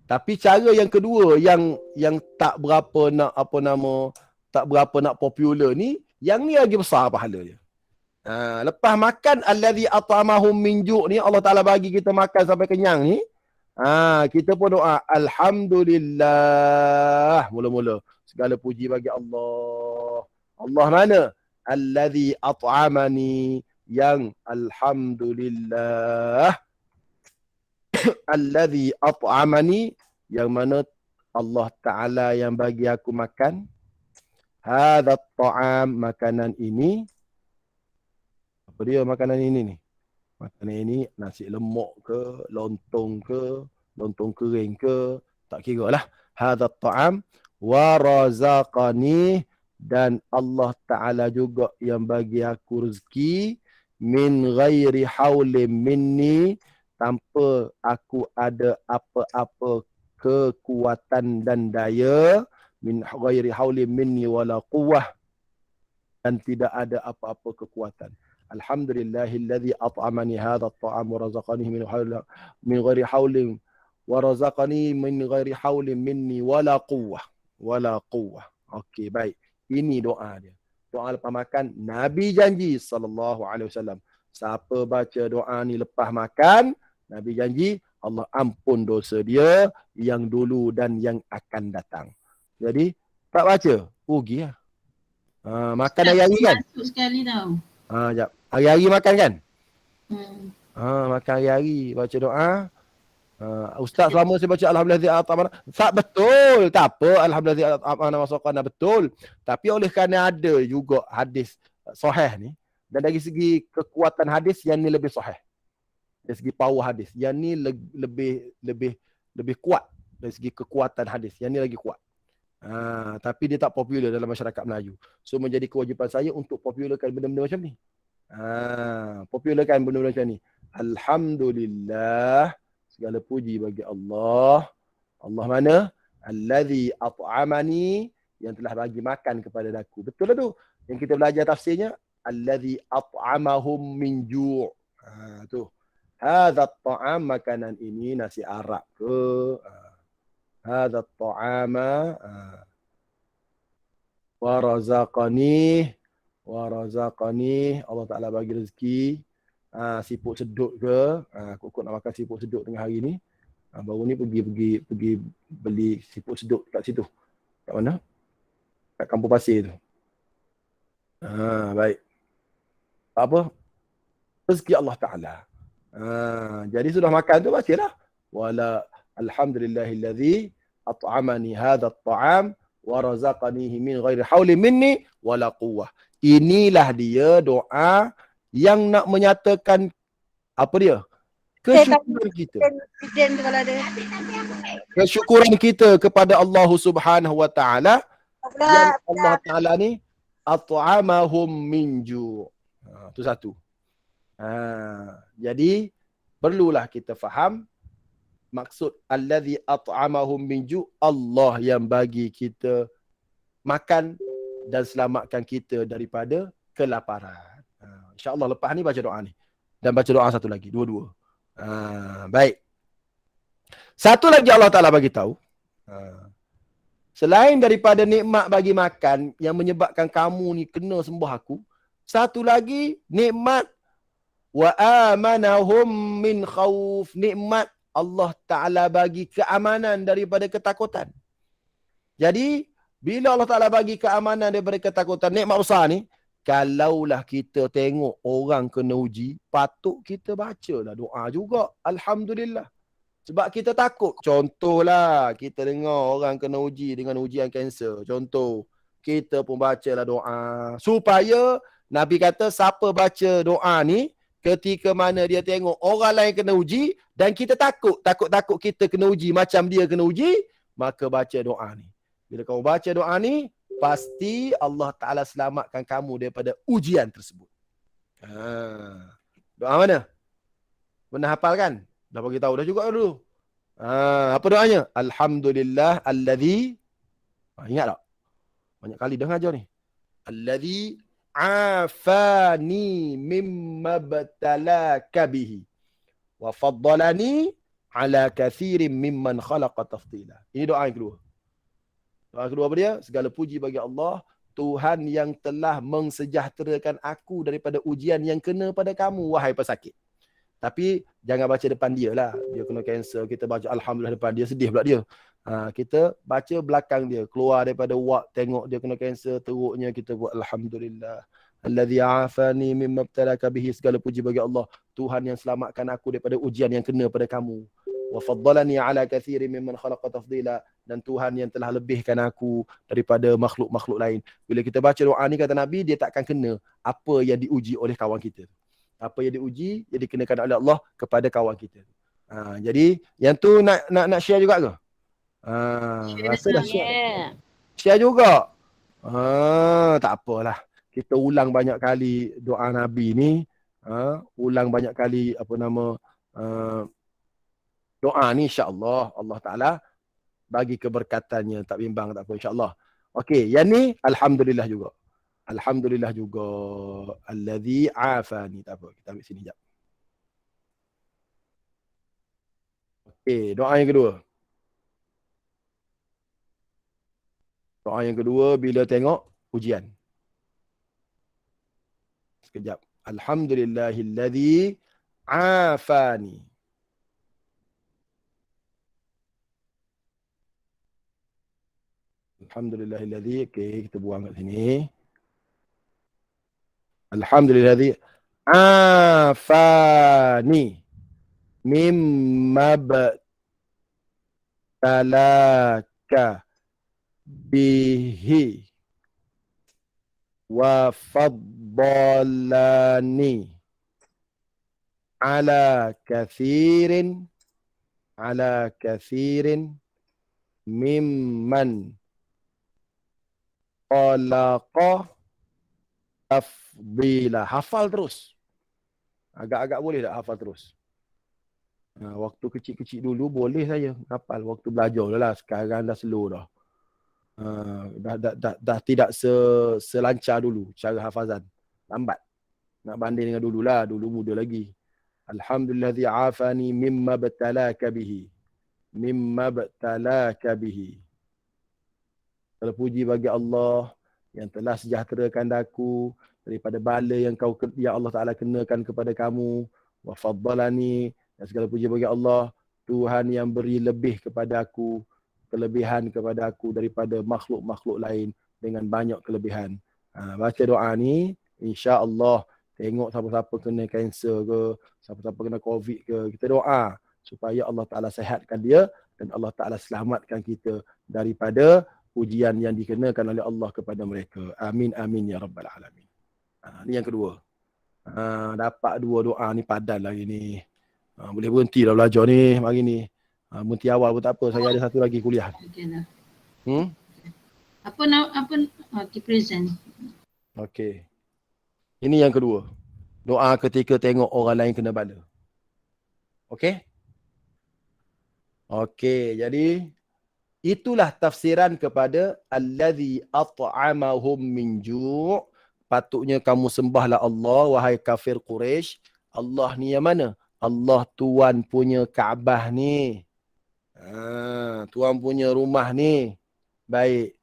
Tapi cara yang kedua yang tak berapa nak apa nama, tak berapa nak popular ni, yang ni lagi besar pahala dia. Lepas makan allazi at'amahum min ju' ni, Allah Taala bagi kita makan sampai kenyang ni. Kita pun doa alhamdulillah. Mula-mula segala puji bagi Allah. Allah mana? Allazi at'amani, yang alhamdulillah. Allazi at'amani, yang mana Allah Ta'ala yang bagi aku makan. Hadha ta'am, makanan ini. Apa dia makanan ini ni? Makanan ini nasi lemak ke, lontong kering ke, tak kira lah. Hadha ta'am wa razaqani, dan Allah Ta'ala juga yang bagi aku rezeki min ghairi haulin minni, tanpa aku ada apa-apa kekuatan dan daya, min ghairi haulin minni wala quwwah, dan tidak ada apa-apa kekuatan. Alhamdulillahilladzi at'amani hadha at-ta'am wa razaqanihi min ghairi haulin wa razaqani min ghairi haulin minni wala quwwah. Okey, baik. Ini doa dia. Doa lepas makan, Nabi janji sallallahu alaihi wasallam, siapa baca doa ni lepas makan, Nabi janji Allah ampun dosa dia yang dulu dan yang akan datang. Jadi, tak baca, rugi lah. Makan hari-hari kan?
Masuk sekali tau.
Sekejap. Hari-hari makan kan?
Hmm.
Makan hari-hari, baca doa. Ustaz, selama saya baca Alhamdulillah at'amana, tak betul. Tak apa, Alhamdulillah at'amana wa saqana, betul. Tapi oleh kerana ada juga hadis sahih ni, dan dari segi kekuatan hadis, yang ni lebih sahih. Dari segi power hadis, yang ni lebih kuat dari segi kekuatan hadis. Yang ni lagi kuat. Tapi dia tak popular dalam masyarakat Melayu. So menjadi kewajipan saya untuk popularkan benda-benda macam ni. Popularkan benda-benda macam ni. Alhamdulillah, segala puji bagi Allah. Allah mana? Allazi at'amani, yang telah bagi makan kepada aku. Betul lah tu. Yang kita belajar tafsirnya, allazi at'amahum min ju'. Tu. Hadza at-ta'am, makanan ini nasi Arab ke. Hadza at-ta'ama wa razaqani, Allah Ta'ala bagi rezeki. Siput sedut ke, kok nak makan siput sedut tengah hari ni. Baru ni pergi beli siput sedut kat situ. Kat mana? Kat Kampung Pasir tu. Baik. Apa? Rezeki Allah Ta'ala. Jadi sudah makan tu bacalah. Wala alhamdulillahillazi at'amani hadha at-ta'am wa razaqanihi min ghairi haulin minni wala quwwah. Inilah dia doa yang nak menyatakan apa dia? Kesyukuran kita. Kesyukuran kita kepada Allah Subhanahu wa Ta'ala, yang Allah Ta'ala ni at'amahum min ju'. Itu satu. Jadi perlulah kita faham maksud allazi at'amahum min ju', Allah yang bagi kita makan dan selamatkan kita daripada kelaparan. InsyaAllah lepas ni baca doa ni. Dan baca doa satu lagi. Dua-dua. Baik. Satu lagi Allah Ta'ala bagi tahu. Selain daripada nikmat bagi makan yang menyebabkan kamu ni kena sembah aku, satu lagi nikmat wa amanahum min khauf. Nikmat Allah Ta'ala bagi keamanan daripada ketakutan. Jadi, bila Allah Ta'ala bagi keamanan daripada ketakutan, nikmat besar ni, kalaulah kita tengok orang kena uji, patut kita bacalah doa juga. Alhamdulillah. Sebab kita takut. Contohlah, kita dengar orang kena uji dengan ujian kanser. Contoh, kita pun bacalah doa. Supaya, Nabi kata, siapa baca doa ni, ketika mana dia tengok orang lain kena uji, dan kita takut kita kena uji macam dia kena uji, maka baca doa ni. Bila kamu baca doa ni, pasti Allah Ta'ala selamatkan kamu daripada ujian tersebut. Doa mana? Pernah hafal kan? Dah bagi tahu dah juga dulu. Apa doanya? Alhamdulillah alladhi. Ingat tak? Banyak kali dah ngajar ni. Alladhi afani mimma batalaka bihi wa faddalani ala kathirin mimman khalaqa tafdila. Ini doa yang kedua. Doa kedua apa dia? Segala puji bagi Allah, Tuhan yang telah mensejahterakan aku daripada ujian yang kena pada kamu, wahai pesakit. Tapi jangan baca depan dia lah. Dia kena kanser, kita baca Alhamdulillah depan dia, sedih pula dia. Kita baca belakang dia, keluar daripada ward, tengok dia kena kanser, teruknya kita buat Alhamdulillah. Alladhi afani mimma ibtalaka bihi, segala puji bagi Allah, Tuhan yang selamatkan aku daripada ujian yang kena pada kamu. Wa faddalani ala kathirin mimman khalaqa tafdila, dan Tuhan yang telah lebihkan aku daripada makhluk-makhluk lain. Bila kita baca doa ni, kata Nabi, dia takkan kena apa yang diuji oleh kawan kita. Apa yang diuji, yang dikenakan oleh Allah kepada kawan kita. Jadi yang tu nak share juga ke? Rasa dah share. Share juga. Tak apalah. Kita ulang banyak kali doa Nabi ni. Ulang banyak kali doa ni, insya-Allah Allah Ta'ala bagi keberkatannya, tak bimbang, tak apa, insya-Allah. Okey, yang ni Alhamdulillah juga. Alhamdulillah juga. Alladhi afani. Tak apa, kita ambil sini sekejap. Okey, doa yang kedua. Doa yang kedua bila tengok ujian. Sekejap. Alhamdulillahilladzi afani. Alhamdulillahilladzi. Okey, kita buang kat sini. Alhamdulillahilladzi afani mimma btalaka bihi wa faddalani ala kathirin mimman khalaqa tafdila. Hafal terus. Agak-agak boleh tak hafal terus? Waktu kecil-kecil dulu boleh saya hafal. Waktu belajar lah. Sekarang dah slow dah. Dah tidak selancar dulu cara hafazan. Lambat. Nak banding dengan dulu lah. Dulu muda lagi. Alhamdulilladzi afani mimma btalaka bihi. Mimma btalaka bihi. Segala puji bagi Allah yang telah sejahterakan aku daripada bala yang Allah Ta'ala kenakan kepada kamu. Wa faddalani, dan segala puji bagi Allah, Tuhan yang beri lebih kepada aku, kelebihan kepada aku daripada makhluk-makhluk lain dengan banyak kelebihan. Baca doa ni, insya-Allah, tengok siapa-siapa kena kanser ke, siapa-siapa kena COVID ke, kita doa supaya Allah Ta'ala sihatkan dia dan Allah Ta'ala selamatkan kita daripada ujian yang dikenakan oleh Allah kepada mereka. Amin, amin, ya Rabbal Alamin. Ni yang kedua. Dapat dua doa ni padan lagi ni. Boleh berhenti dah belajar ni hari ni. Berhenti awal pun tak apa. Saya ada satu lagi kuliah.
Okey dah.
Apa present.
Okey. Ini yang kedua. Doa ketika tengok orang lain kena bala. Okey? Okey, jadi itulah tafsiran kepada allazi at'amahum min ju'. Patutnya kamu sembahlah Allah, wahai kafir Quraisy. Allah ni yang mana? Allah tuan punya Kaabah ni. Tuan punya rumah ni. Baik.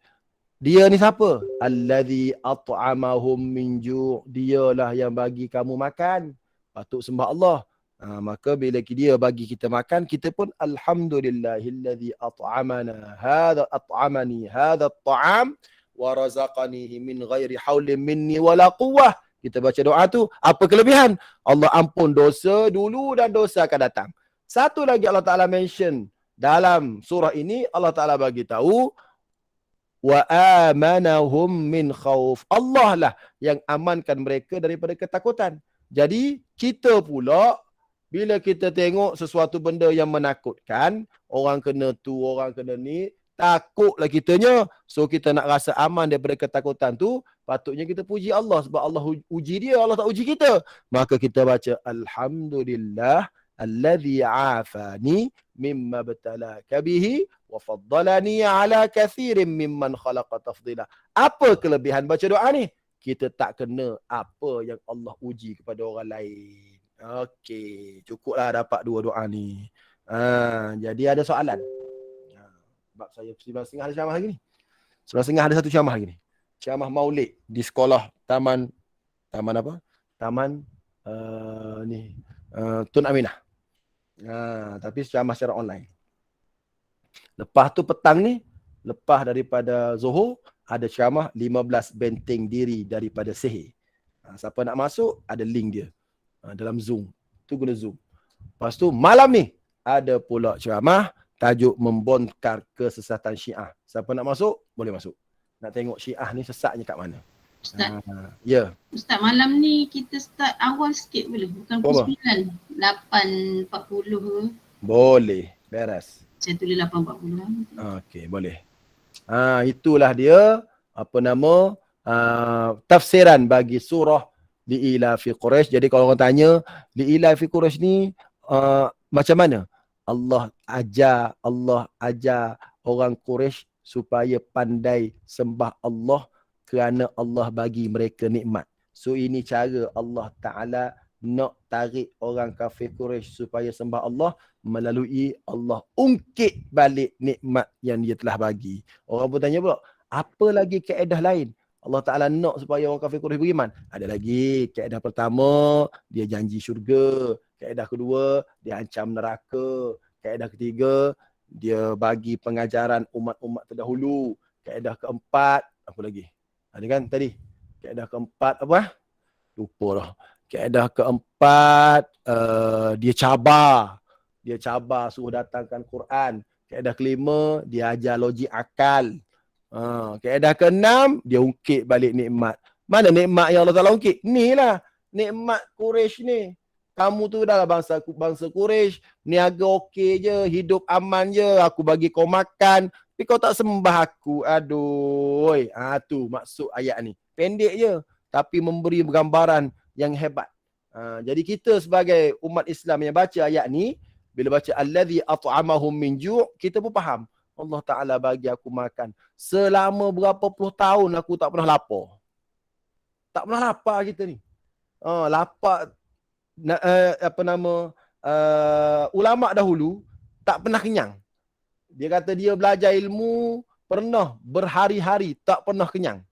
Dia ni siapa? Allazi at'amahum min ju'. Dialah yang bagi kamu makan. Patut sembah Allah. Maka bila dia bagi kita makan, kita pun alhamdulillahillazi at'amani hadha at'am wa razaqanihi min ghairi haulin minni wala quwwah. Kita baca doa tu, apa kelebihan? Allah ampun dosa dulu dan dosa akan datang. Satu lagi Allah Ta'ala mention dalam surah ini, Allah Ta'ala bagi tahu wa amanahum min khauf. Allah lah yang amankan mereka daripada ketakutan. Jadi kita pula bila kita tengok sesuatu benda yang menakutkan, orang kena tu, orang kena ni, takutlah kitanya. So kita nak rasa aman daripada ketakutan tu, patutnya kita puji Allah sebab Allah uji dia, Allah tak uji kita. Maka kita baca alhamdulillah alladhi afani mimma batalaka bihi wa faddalani ala kathirin mimman khalaqa tafdila. Apa kelebihan baca doa ni? Kita tak kena apa yang Allah uji kepada orang lain. Okey, cukuplah dapat dua doa ni. Jadi ada soalan. Sebab saya 9.30 ada ceramah lagi ni. 9.30 ada satu ceramah lagi ni. Ceramah Maulid di sekolah Taman apa? Taman Tun Aminah. Tapi ceramah secara online. Lepas tu petang ni, lepas daripada Zuhur, ada ceramah 15 benteng diri daripada sihir. Siapa nak masuk, ada link dia. Dalam Zoom. Tu guna Zoom. Lepas tu malam ni ada pula ceramah tajuk membongkar kesesatan Syiah. Siapa nak masuk, boleh masuk. Nak tengok Syiah ni sesatnya kat mana.
Ustaz,
ya.
Ustaz, malam ni kita start awal sikit boleh? Bukan pukul 9, 8.40 ke?
Boleh, beres.
Saya tulis 8.40.
Okey, boleh. Itulah dia apa nama tafsiran bagi surah Li'ilafi Quraisy. Jadi kalau orang tanya Li'ilafi Quraisy ni macam mana? Allah ajar orang Quraisy supaya pandai sembah Allah kerana Allah bagi mereka nikmat. So ini cara Allah Ta'ala nak tarik orang kafir Quraisy supaya sembah Allah melalui Allah ungkit balik nikmat yang dia telah bagi. Orang pun tanya pula, apa lagi kaedah lain Allah Ta'ala nak supaya orang kafir Quraisy beriman? Ada lagi. Kaedah pertama, dia janji syurga. Kaedah kedua, dia ancam neraka. Kaedah ketiga, dia bagi pengajaran umat-umat terdahulu. Kaedah keempat, apa lagi? Ada kan tadi? Kaedah keempat apa? Lupa dah. Kaedah keempat, dia cabar. Dia cabar suruh datangkan Quran. Kaedah kelima, dia ajar logik akal. Kaedah ke-6, dia ungkit balik nikmat. Mana nikmat yang Allah Ta'ala ungkit? Ni lah nikmat Quraisy ni. Kamu tu dah lah bangsa Quraisy, niaga okey je, hidup aman je, aku bagi kau makan, tapi kau tak sembah aku. Aduh. Tu maksud ayat ni. Pendek je, tapi memberi gambaran yang hebat. Jadi kita sebagai umat Islam yang baca ayat ni, bila baca allazi at'amahum min ju', kita pun faham. Allah Ta'ala bagi aku makan. Selama berapa puluh tahun aku tak pernah lapar. Tak pernah lapar kita ni. Lapar, ulama dahulu tak pernah kenyang. Dia kata dia belajar ilmu, pernah berhari-hari tak pernah kenyang.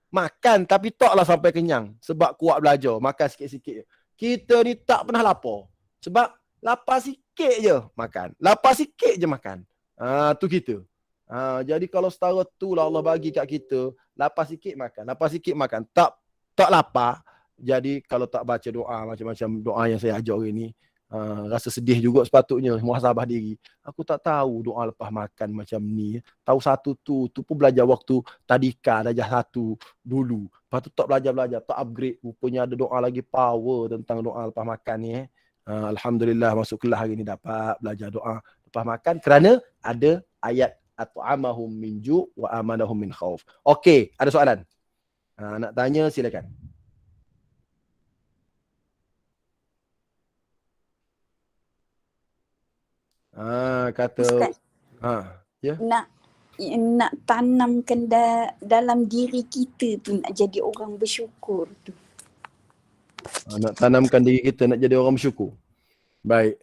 Makan tapi taklah sampai kenyang. Sebab kuat belajar, makan sikit-sikit. Kita ni tak pernah lapar. Sebab lapar sikit je makan. Lapar sikit je makan. Tu kita. Jadi kalau setara tu lah Allah bagi kat kita, lapar sikit makan, lapar sikit makan, tak lapar. Jadi kalau tak baca doa macam-macam doa yang saya ajar hari ni, rasa sedih juga sepatutnya, muhasabah diri. Aku tak tahu doa lepas makan macam ni. Tahu satu tu pun belajar waktu tadika darjah 1 dulu. Lepas tu tak belajar, tak upgrade. Rupanya ada doa lagi power tentang doa lepas makan ni. Alhamdulillah masuk kelas hari ni dapat belajar doa lepas makan kerana ada ayat at'amahum min ju' wa amanahum min khauf. Okey, ada soalan? Nak tanya silakan. Kata
Ustaz,
ya.
Nak tanamkan dalam diri kita tu nak jadi orang bersyukur tu.
Nak tanamkan diri kita nak jadi orang bersyukur. Baik.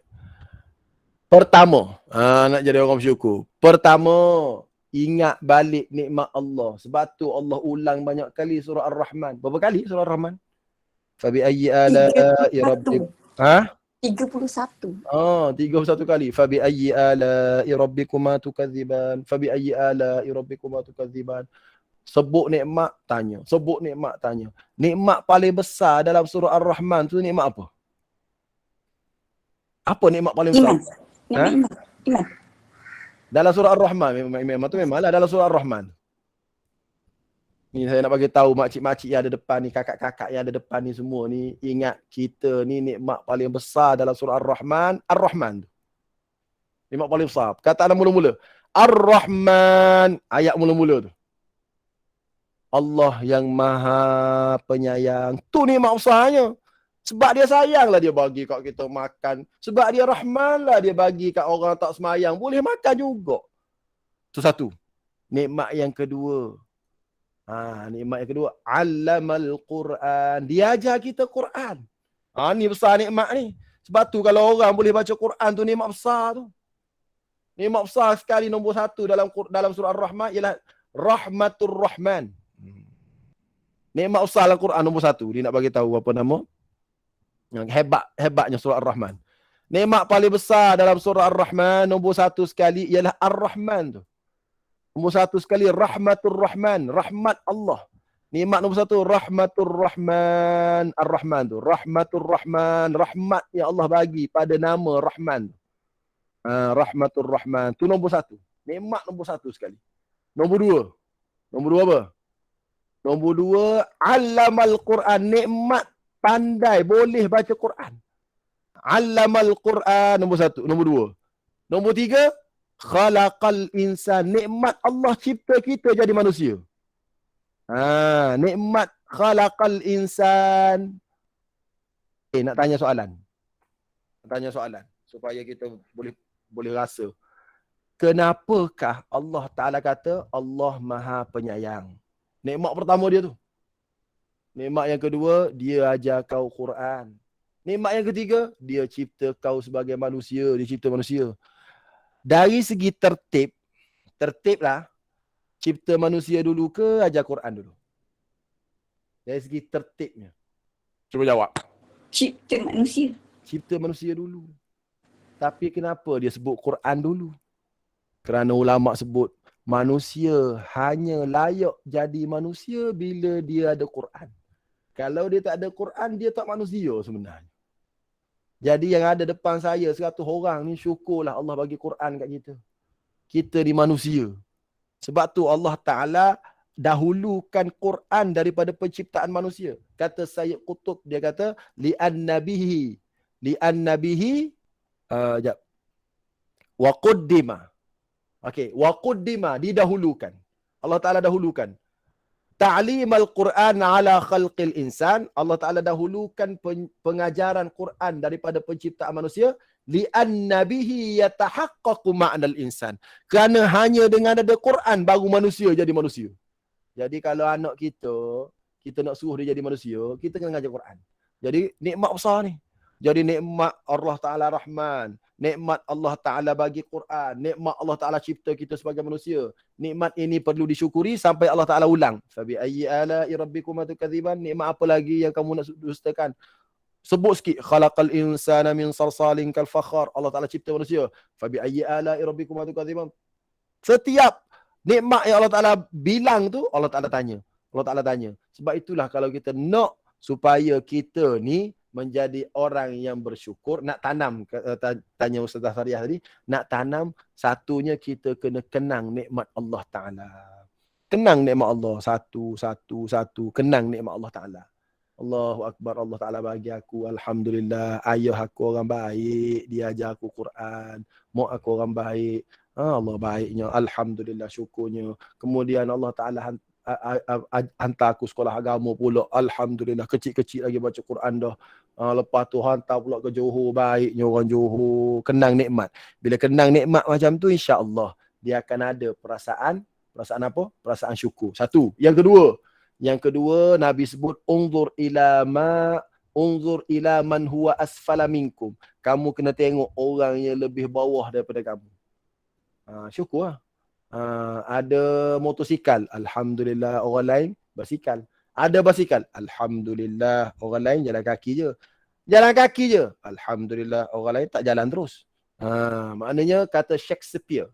Pertama, nak jadi orang bersyukur. Pertama, ingat balik nikmat Allah. Sebab tu Allah ulang banyak kali surah Ar-Rahman. Berapa kali surah Ar-Rahman? Fabi ayyi ala'i rabbik.
31.
31 kali. Fabi ayyi ala'i rabbikuma tukadziban. Fabi ayyi ala'i rabbikuma tukadziban. Sebut nikmat, tanya. Sebut nikmat, tanya. Nikmat paling besar dalam surah Ar-Rahman tu nikmat apa? Apa nikmat paling besar?
Iman. Nikmat iman. Iman.
Dalam surah Ar-Rahman. Memang tu memanglah dalam surah Ar-Rahman. Ni saya nak bagi tahu makcik-makcik yang ada depan ni, kakak-kakak yang ada depan ni semua ni, ingat kita ni nikmat paling besar dalam surah Ar-Rahman, Ar-Rahman tu. Nikmat paling besar. Kataan mula-mula. Ar-Rahman, ayat mula-mula tu. Allah yang Maha Penyayang. Tu nikmat besarnya. Sebab dia sayang lah dia bagi kat kita makan. Sebab dia Rahman lah dia bagi kat orang tak semayang. Boleh makan juga. Tu satu. Nikmat yang kedua. Nikmat yang kedua, Allamal Quran. Dia ajar kita Quran. Ni besar nikmat ni. Sebab tu kalau orang boleh baca Quran tu nikmat besar tu. Nikmat besar sekali nombor 1 dalam surah Ar-Rahman ialah Rahmatur Rahman. Nikmat besar dalam Quran nombor 1. Dia nak bagi tahu apa nama? Yang hebatnya surah Ar-Rahman. Nikmat paling besar dalam surah Ar-Rahman nombor 1 sekali ialah Ar-Rahman tu. Nombor 1 sekali Rahmatur Rahman, rahmat Allah. Nikmat nombor 1 Rahmatur Rahman, Ar-Rahman tu. Rahmatur Rahman, rahmat yang Allah bagi pada nama Rahman. Rahmatur Rahman. Tu nombor 1. Nikmat nombor 1 sekali. Nombor 2. Nombor 2 apa? Nombor 2 Allamal Quran, nikmat pandai boleh baca Quran. Allamal Quran nombor 1, nombor 2. Nombor 3 Khalaqal insan, nikmat Allah cipta kita jadi manusia. Nikmat khalaqal insan. Nak tanya soalan. Supaya kita boleh rasa. Kenapakah Allah Ta'ala kata Allah Maha Penyayang? Nikmat pertama dia tu. Nikmat yang kedua, dia ajar kau Quran. Nikmat yang ketiga, dia cipta kau sebagai manusia, dia cipta manusia. Dari segi tertib lah, cipta manusia dulu ke ajar Quran dulu? Dari segi tertibnya. Cuba jawab.
Cipta manusia.
Cipta manusia dulu. Tapi kenapa dia sebut Quran dulu? Kerana ulama sebut manusia hanya layak jadi manusia bila dia ada Quran. Kalau dia tak ada Quran, dia tak manusia sebenarnya. Jadi yang ada depan saya 100 orang ni, syukurlah Allah bagi Quran kat kita. Kita ni manusia. Sebab tu Allah Ta'ala dahulukan Quran daripada penciptaan manusia. Kata Sayyid Qutb, dia kata li'annabihi wa quddima. Okey, wa quddima, didahulukan. Allah Ta'ala dahulukan. Ta'limal Quran ala khalqil insan. Allah Ta'ala dahulukan pengajaran Quran daripada penciptaan manusia. Li'anna bihi yatahaqqaqu ma'nal insan. Kerana hanya dengan ada Quran baru manusia jadi manusia. Jadi kalau anak kita nak suruh dia jadi manusia, kita kena ngajar Quran. Jadi nikmat besar ni. Jadi nikmat Allah Ta'ala Rahman. Nikmat Allah Ta'ala bagi Quran. Nikmat Allah Ta'ala cipta kita sebagai manusia. Nikmat ini perlu disyukuri sampai Allah Ta'ala ulang. Fabi ayyi ala'i rabbikuma tukadziban. Nikmat apa lagi yang kamu nak dustakan? Sebut sikit. Khalaqal insana min salsalin kal fakhar. Allah Ta'ala cipta manusia. Fabi ayyi ala'i rabbikuma tukadziban. Setiap nikmat yang Allah Ta'ala bilang tu, Allah Ta'ala tanya. Allah Ta'ala tanya. Sebab itulah kalau kita nak supaya kita ni menjadi orang yang bersyukur, nak tanam, tanya Ustazah Sariah tadi, nak tanam, satunya kita kena kenang nikmat Allah Ta'ala. Kenang nikmat Allah, satu, kenang nikmat Allah Ta'ala. Allahu Akbar, Allah Ta'ala bagi aku, Alhamdulillah, ayah aku orang baik, dia ajar aku Quran, mak aku orang baik, Allah baiknya, Alhamdulillah, syukurnya. Kemudian Allah Ta'ala hantar aku sekolah agama pula. Alhamdulillah, kecil-kecil lagi baca Quran dah. Lepas tu hantar pula ke Johor, baiknya orang Johor. Kenang nikmat. Bila kenang nikmat macam tu, insya-Allah dia akan ada perasaan apa? Perasaan syukur. Satu. Yang kedua Nabi sebut unzur ila man huwa asfala minkum. Kamu kena tengok orang yang lebih bawah daripada kamu. Syukur lah. Ada motosikal, Alhamdulillah, orang lain basikal. Ada basikal, Alhamdulillah, orang lain jalan kaki je. Jalan kaki je. Alhamdulillah, orang lain tak jalan terus. Maknanya kata Shakespeare.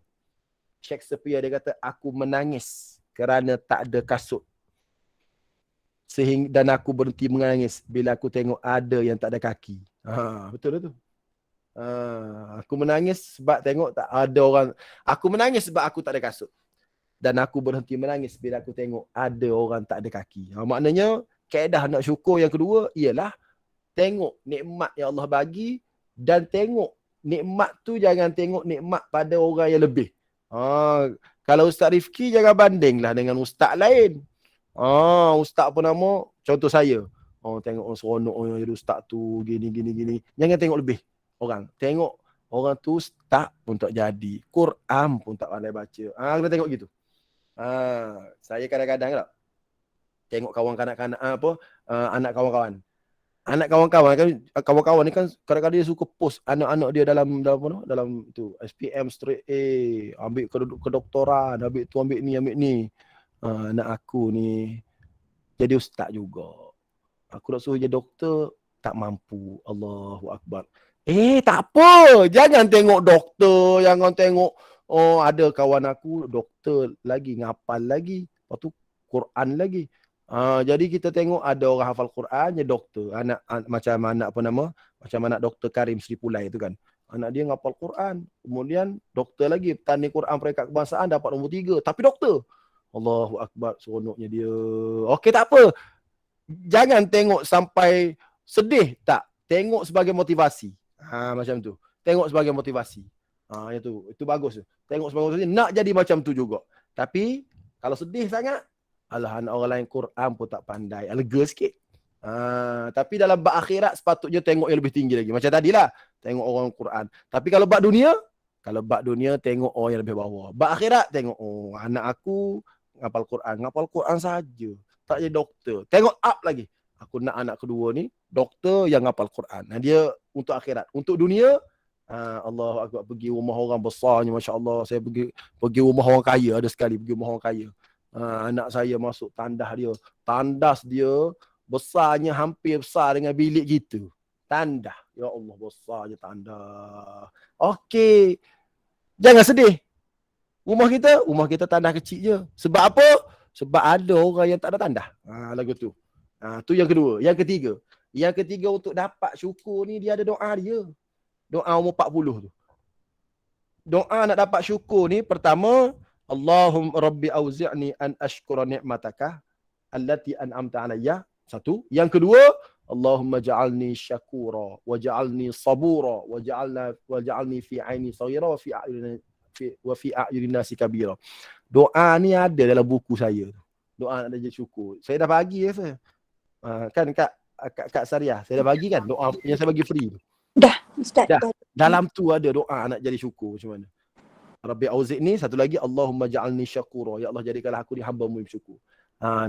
Shakespeare dia kata, aku menangis kerana tak ada kasut. Dan aku berhenti menangis bila aku tengok ada yang tak ada kaki. Betul tu. Aku menangis sebab tengok tak ada orang. Aku menangis sebab aku tak ada kasut. Dan aku berhenti menangis bila aku tengok ada orang tak ada kaki. Maknanya kaedah nak syukur yang kedua ialah tengok nikmat yang Allah bagi dan tengok nikmat tu jangan tengok nikmat pada orang yang lebih. Kalau Ustaz Rifki jangan bandinglah dengan ustaz lain. Ustaz apa nama? Contoh saya. Tengok orang seronok yang jadi ustaz tu gini. Jangan tengok lebih orang. Tengok orang tu ustaz pun tak jadi. Quran pun tak pandai baca. Kena tengok gitu. Saya kadang-kadang tak tengok kawan-kanak anak kawan-kawan. Anak kawan-kawan ni kan kadang-kadang dia suka post anak-anak dia dalam tu SPM straight A, ambil kedoktoran, ambil tu ambil ni. Anak aku ni jadi ustaz juga. Aku nak suruh jadi doktor, tak mampu. Allahu Akbar. Tak apa. Jangan tengok doktor, jangan tengok ada kawan aku doktor lagi, ngapal lagi, lepas tu Quran lagi. Jadi kita tengok ada orang hafal Quran je doktor. Macam anak Dr. Karim Sri Pulai tu kan. Anak dia ngapal Quran, kemudian doktor lagi, petani Quran peringkat kebangsaan dapat nombor 3, tapi doktor. Allahu Akbar, seronoknya dia. Okey, tak apa. Jangan tengok sampai sedih, tak. Tengok sebagai motivasi. Macam tu. Tengok sebagai motivasi. Itu bagus. Tengok sebagai motivasi. Nak jadi macam tu juga. Tapi kalau sedih sangat, anak orang lain Quran pun tak pandai. Lega sikit. Tapi dalam bab akhirat sepatutnya tengok yang lebih tinggi lagi. Macam tadilah. Tengok orang Quran. Tapi kalau bab dunia tengok orang yang lebih bawah. Bab akhirat tengok anak aku ngapal Quran saja. Tak jadi doktor. Tengok up lagi. Aku nak anak kedua ni doktor yang ngapal Quran. Dia untuk akhirat. Untuk dunia, Allahu Akbar, pergi rumah orang besarnya, masya-Allah. Saya pergi rumah orang kaya, ada sekali pergi rumah orang kaya. Anak saya masuk tandas dia besarnya hampir besar dengan bilik gitu. Tandas. Ya Allah, besarnya tandas. Okey. Jangan sedih. Rumah kita tandas kecil je. Sebab apa? Sebab ada orang yang tak ada tandas. Lagu tu. Tu yang kedua. Yang ketiga untuk dapat syukur ni dia ada doa dia. Doa umur 40 tu. Doa nak dapat syukur ni pertama, Allahumma rabbi auzi'ni an ashkura ni'mataka allati an'amta alayya. Satu. Yang kedua, Allahumma ja'alni syakura wa ja'alni sabura wa ja'alni fi aini saghira wa fi a'yunin nasi kabira. Doa ni ada dalam buku saya. Doa nak jadi syukur. Saya dah bagi saya. Kan Kak Sariah, saya dah bagi kan doa yang saya bagi free tu.
Dah, Ustaz.
Dah. Dalam tu ada doa nak jadi syukur macam mana. Rabbi auzi'ni, satu lagi Allahumma ja'alni syakura. Ya Allah, jadikanlah aku ni hamba-Mu yang bersyukur.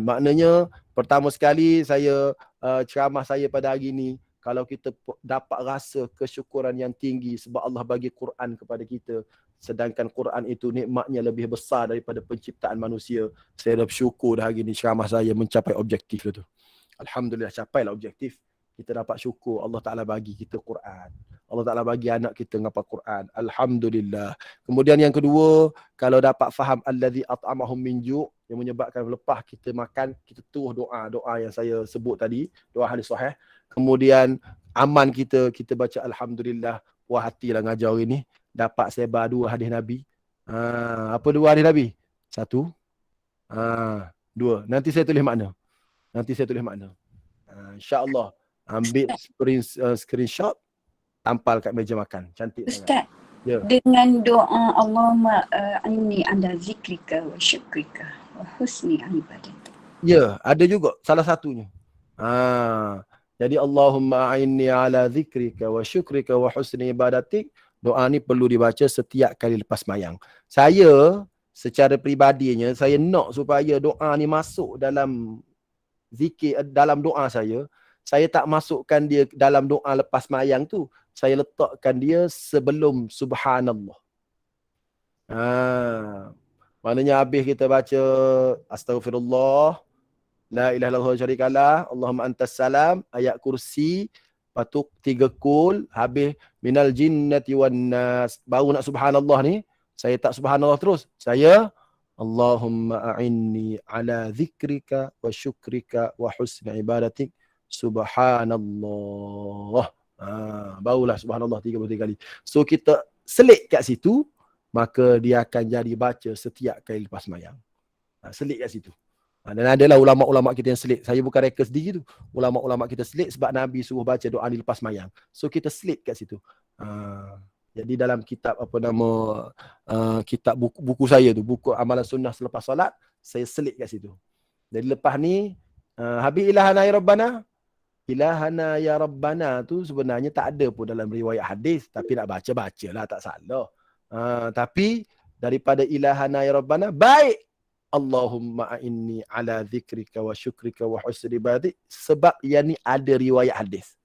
Maknanya pertama sekali saya ceramah saya pada hari ni, kalau kita dapat rasa kesyukuran yang tinggi sebab Allah bagi Quran kepada kita, sedangkan Quran itu nikmatnya lebih besar daripada penciptaan manusia, saya dah bersyukur dah hari ni ceramah saya mencapai objektif tu. Alhamdulillah, capailah objektif. Kita dapat syukur Allah Ta'ala bagi kita Quran. Allah Ta'ala bagi anak kita ngapal Quran. Alhamdulillah. Kemudian yang kedua, kalau dapat faham allazi at'amahum min ju', yang menyebabkan lepas kita makan, kita terus doa yang saya sebut tadi, doa hadis sahih. Kemudian aman kita baca Alhamdulillah, puas hatilah ngajar hari ni. Dapat sebar 2 hadis Nabi. Apa 2 hadis Nabi? 1. 2. Nanti saya tulis makna. InsyaAllah. Ambil screenshot, tampal kat meja makan. Cantik
Ustaz,
sangat. Ya.
dengan doa Allahumma inni anda zikrika wa syukrika wa husni ibadatik.
Ya, ada juga salah satunya. Jadi Allahumma a'inni ala zikrika wa syukrika wa husni ibadatik. Doa ni perlu dibaca setiap kali lepas sembahyang. Saya secara peribadinya, saya nak supaya doa ni masuk dalam zikir, dalam doa saya. Saya tak masukkan dia dalam doa lepas sembahyang tu. Saya letakkan dia sebelum subhanallah. Maknanya habis kita baca astaghfirullah, la ilaha illallah syarikalah, Allahumma antas salam, ayat kursi, lepas tu 3 kul, habis minal jinnati wan nas, baru nak subhanallah ni, saya tak subhanallah terus. Saya Allahumma a'inni ala zikrika wa syukrika wa husni ibadatik subhanallah. Barulah subhanallah 33 kali. So kita selit kat situ, maka dia akan jadi baca setiap kali lepas sembahyang. Selit kat situ. Dan adalah ulama-ulama kita yang selit. Saya bukan reka sendiri tu. Ulama-ulama kita selit sebab Nabi suruh baca doa ni lepas sembahyang. So kita selit kat situ. Jadi dalam kitab kitab buku saya tu, buku amalan sunnah selepas solat, saya selit kat situ. Jadi lepas ni habis ilahana ya rabbana. Ilahana ya rabbana tu sebenarnya tak ada pun dalam riwayat hadis, tapi nak baca-bacalah, tak salah. Tapi daripada ilahana ya rabbana, baik Allahumma inni ala zikrika wa syukrika wa husni ibadatik, sebab yang ni ada riwayat hadis.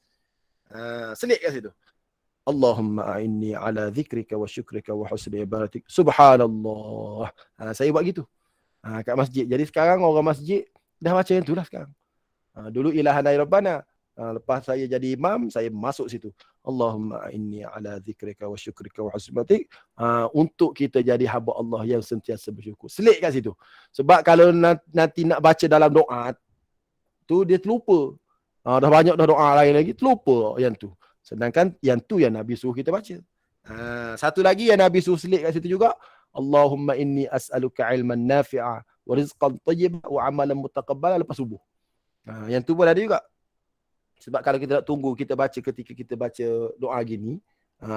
Selit kat situ. Allahumma inni ala zikrika wa syukrika wa husni ibadatik subhanallah. Saya buat gitu kat masjid. Jadi sekarang orang masjid dah macam yang tu lah sekarang. Dulu ilahana ya rabbana, lepas saya jadi imam, saya masuk situ Allahumma inni ala zikrika wa syukrika wa husni ibadatik, untuk kita jadi hamba Allah yang sentiasa bersyukur. Selit kat situ. Sebab kalau nanti nak baca dalam doa tu, dia terlupa. Dah banyak dah doa lain lagi, terlupa yang tu. Sedangkan yang tu yang Nabi suruh kita baca. Satu lagi yang Nabi suruh selit kat situ juga, Allahumma inni as'aluka ilman nafi'a wa rizqan tayyiban wa amalan mutaqabbalan lepas subuh. Yang tu pun ada juga. Sebab kalau kita nak tunggu kita baca ketika kita baca doa gini,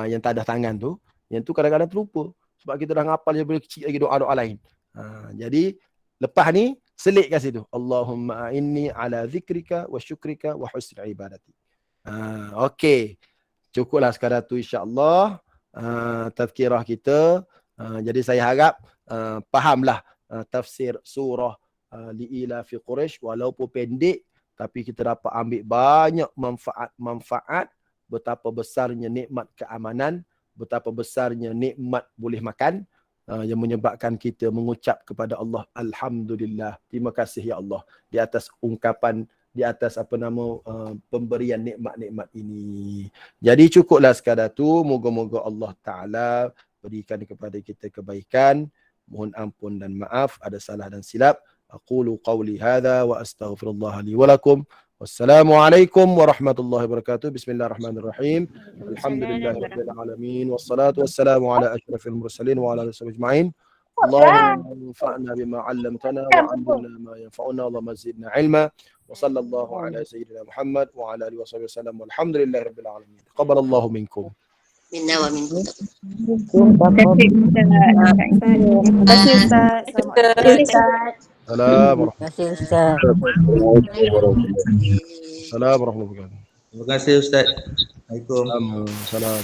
yang tak ada tangan tu, yang tu kadang-kadang terlupa. Sebab kita dah ngapal je boleh kecil lagi doa-doa lain. Jadi lepas ni selit kat situ. Allahumma inni ala zikrika wa syukrika wa husni ibadati. Okey. Cukuplah sekadar tu insya-Allah tazkirah kita. Jadi saya harap fahamlah tafsir surah Li'ila fi Quraisy, walaupun pendek tapi kita dapat ambil banyak manfaat betapa besarnya nikmat keamanan, betapa besarnya nikmat boleh makan, yang menyebabkan kita mengucap kepada Allah alhamdulillah, terima kasih ya Allah, di atas ungkapan, di atas pemberian nikmat-nikmat ini. Jadi cukuplah sekadar tu. Moga-moga Allah Ta'ala berikan kepada kita kebaikan. Mohon ampun dan maaf ada salah dan silap. Aqulu qawli hadha wa astaghfirullah li wa lakum. Wassalamualaikum warahmatullahi wabarakatuh. Bismillahirrahmanirrahim. Alhamdulillahirabbil alamin wassalatu wassalamu ala asyrafil mursalin wa ala alihi ajma'in. Allahumma anfa'na bima 'allamtana wa 'allimna ma yanfa'una wa zidna 'ilma. Wa sallallahu ala sayyidina Muhammad wa ala alihi wasallam. Walhamdulillahirabbil alamin. Taqabbalallahu minkum.
Minna wa minkum.
Terima kasih Ustaz.
Assalamualaikum.
Terima kasih Ustaz.
Assalamualaikum warahmatullahi wabarakatuh.
Terima kasih Ustaz. Assalamualaikum.
Salam.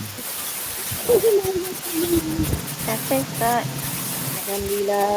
Terima kasih Ustaz. Alhamdulillah.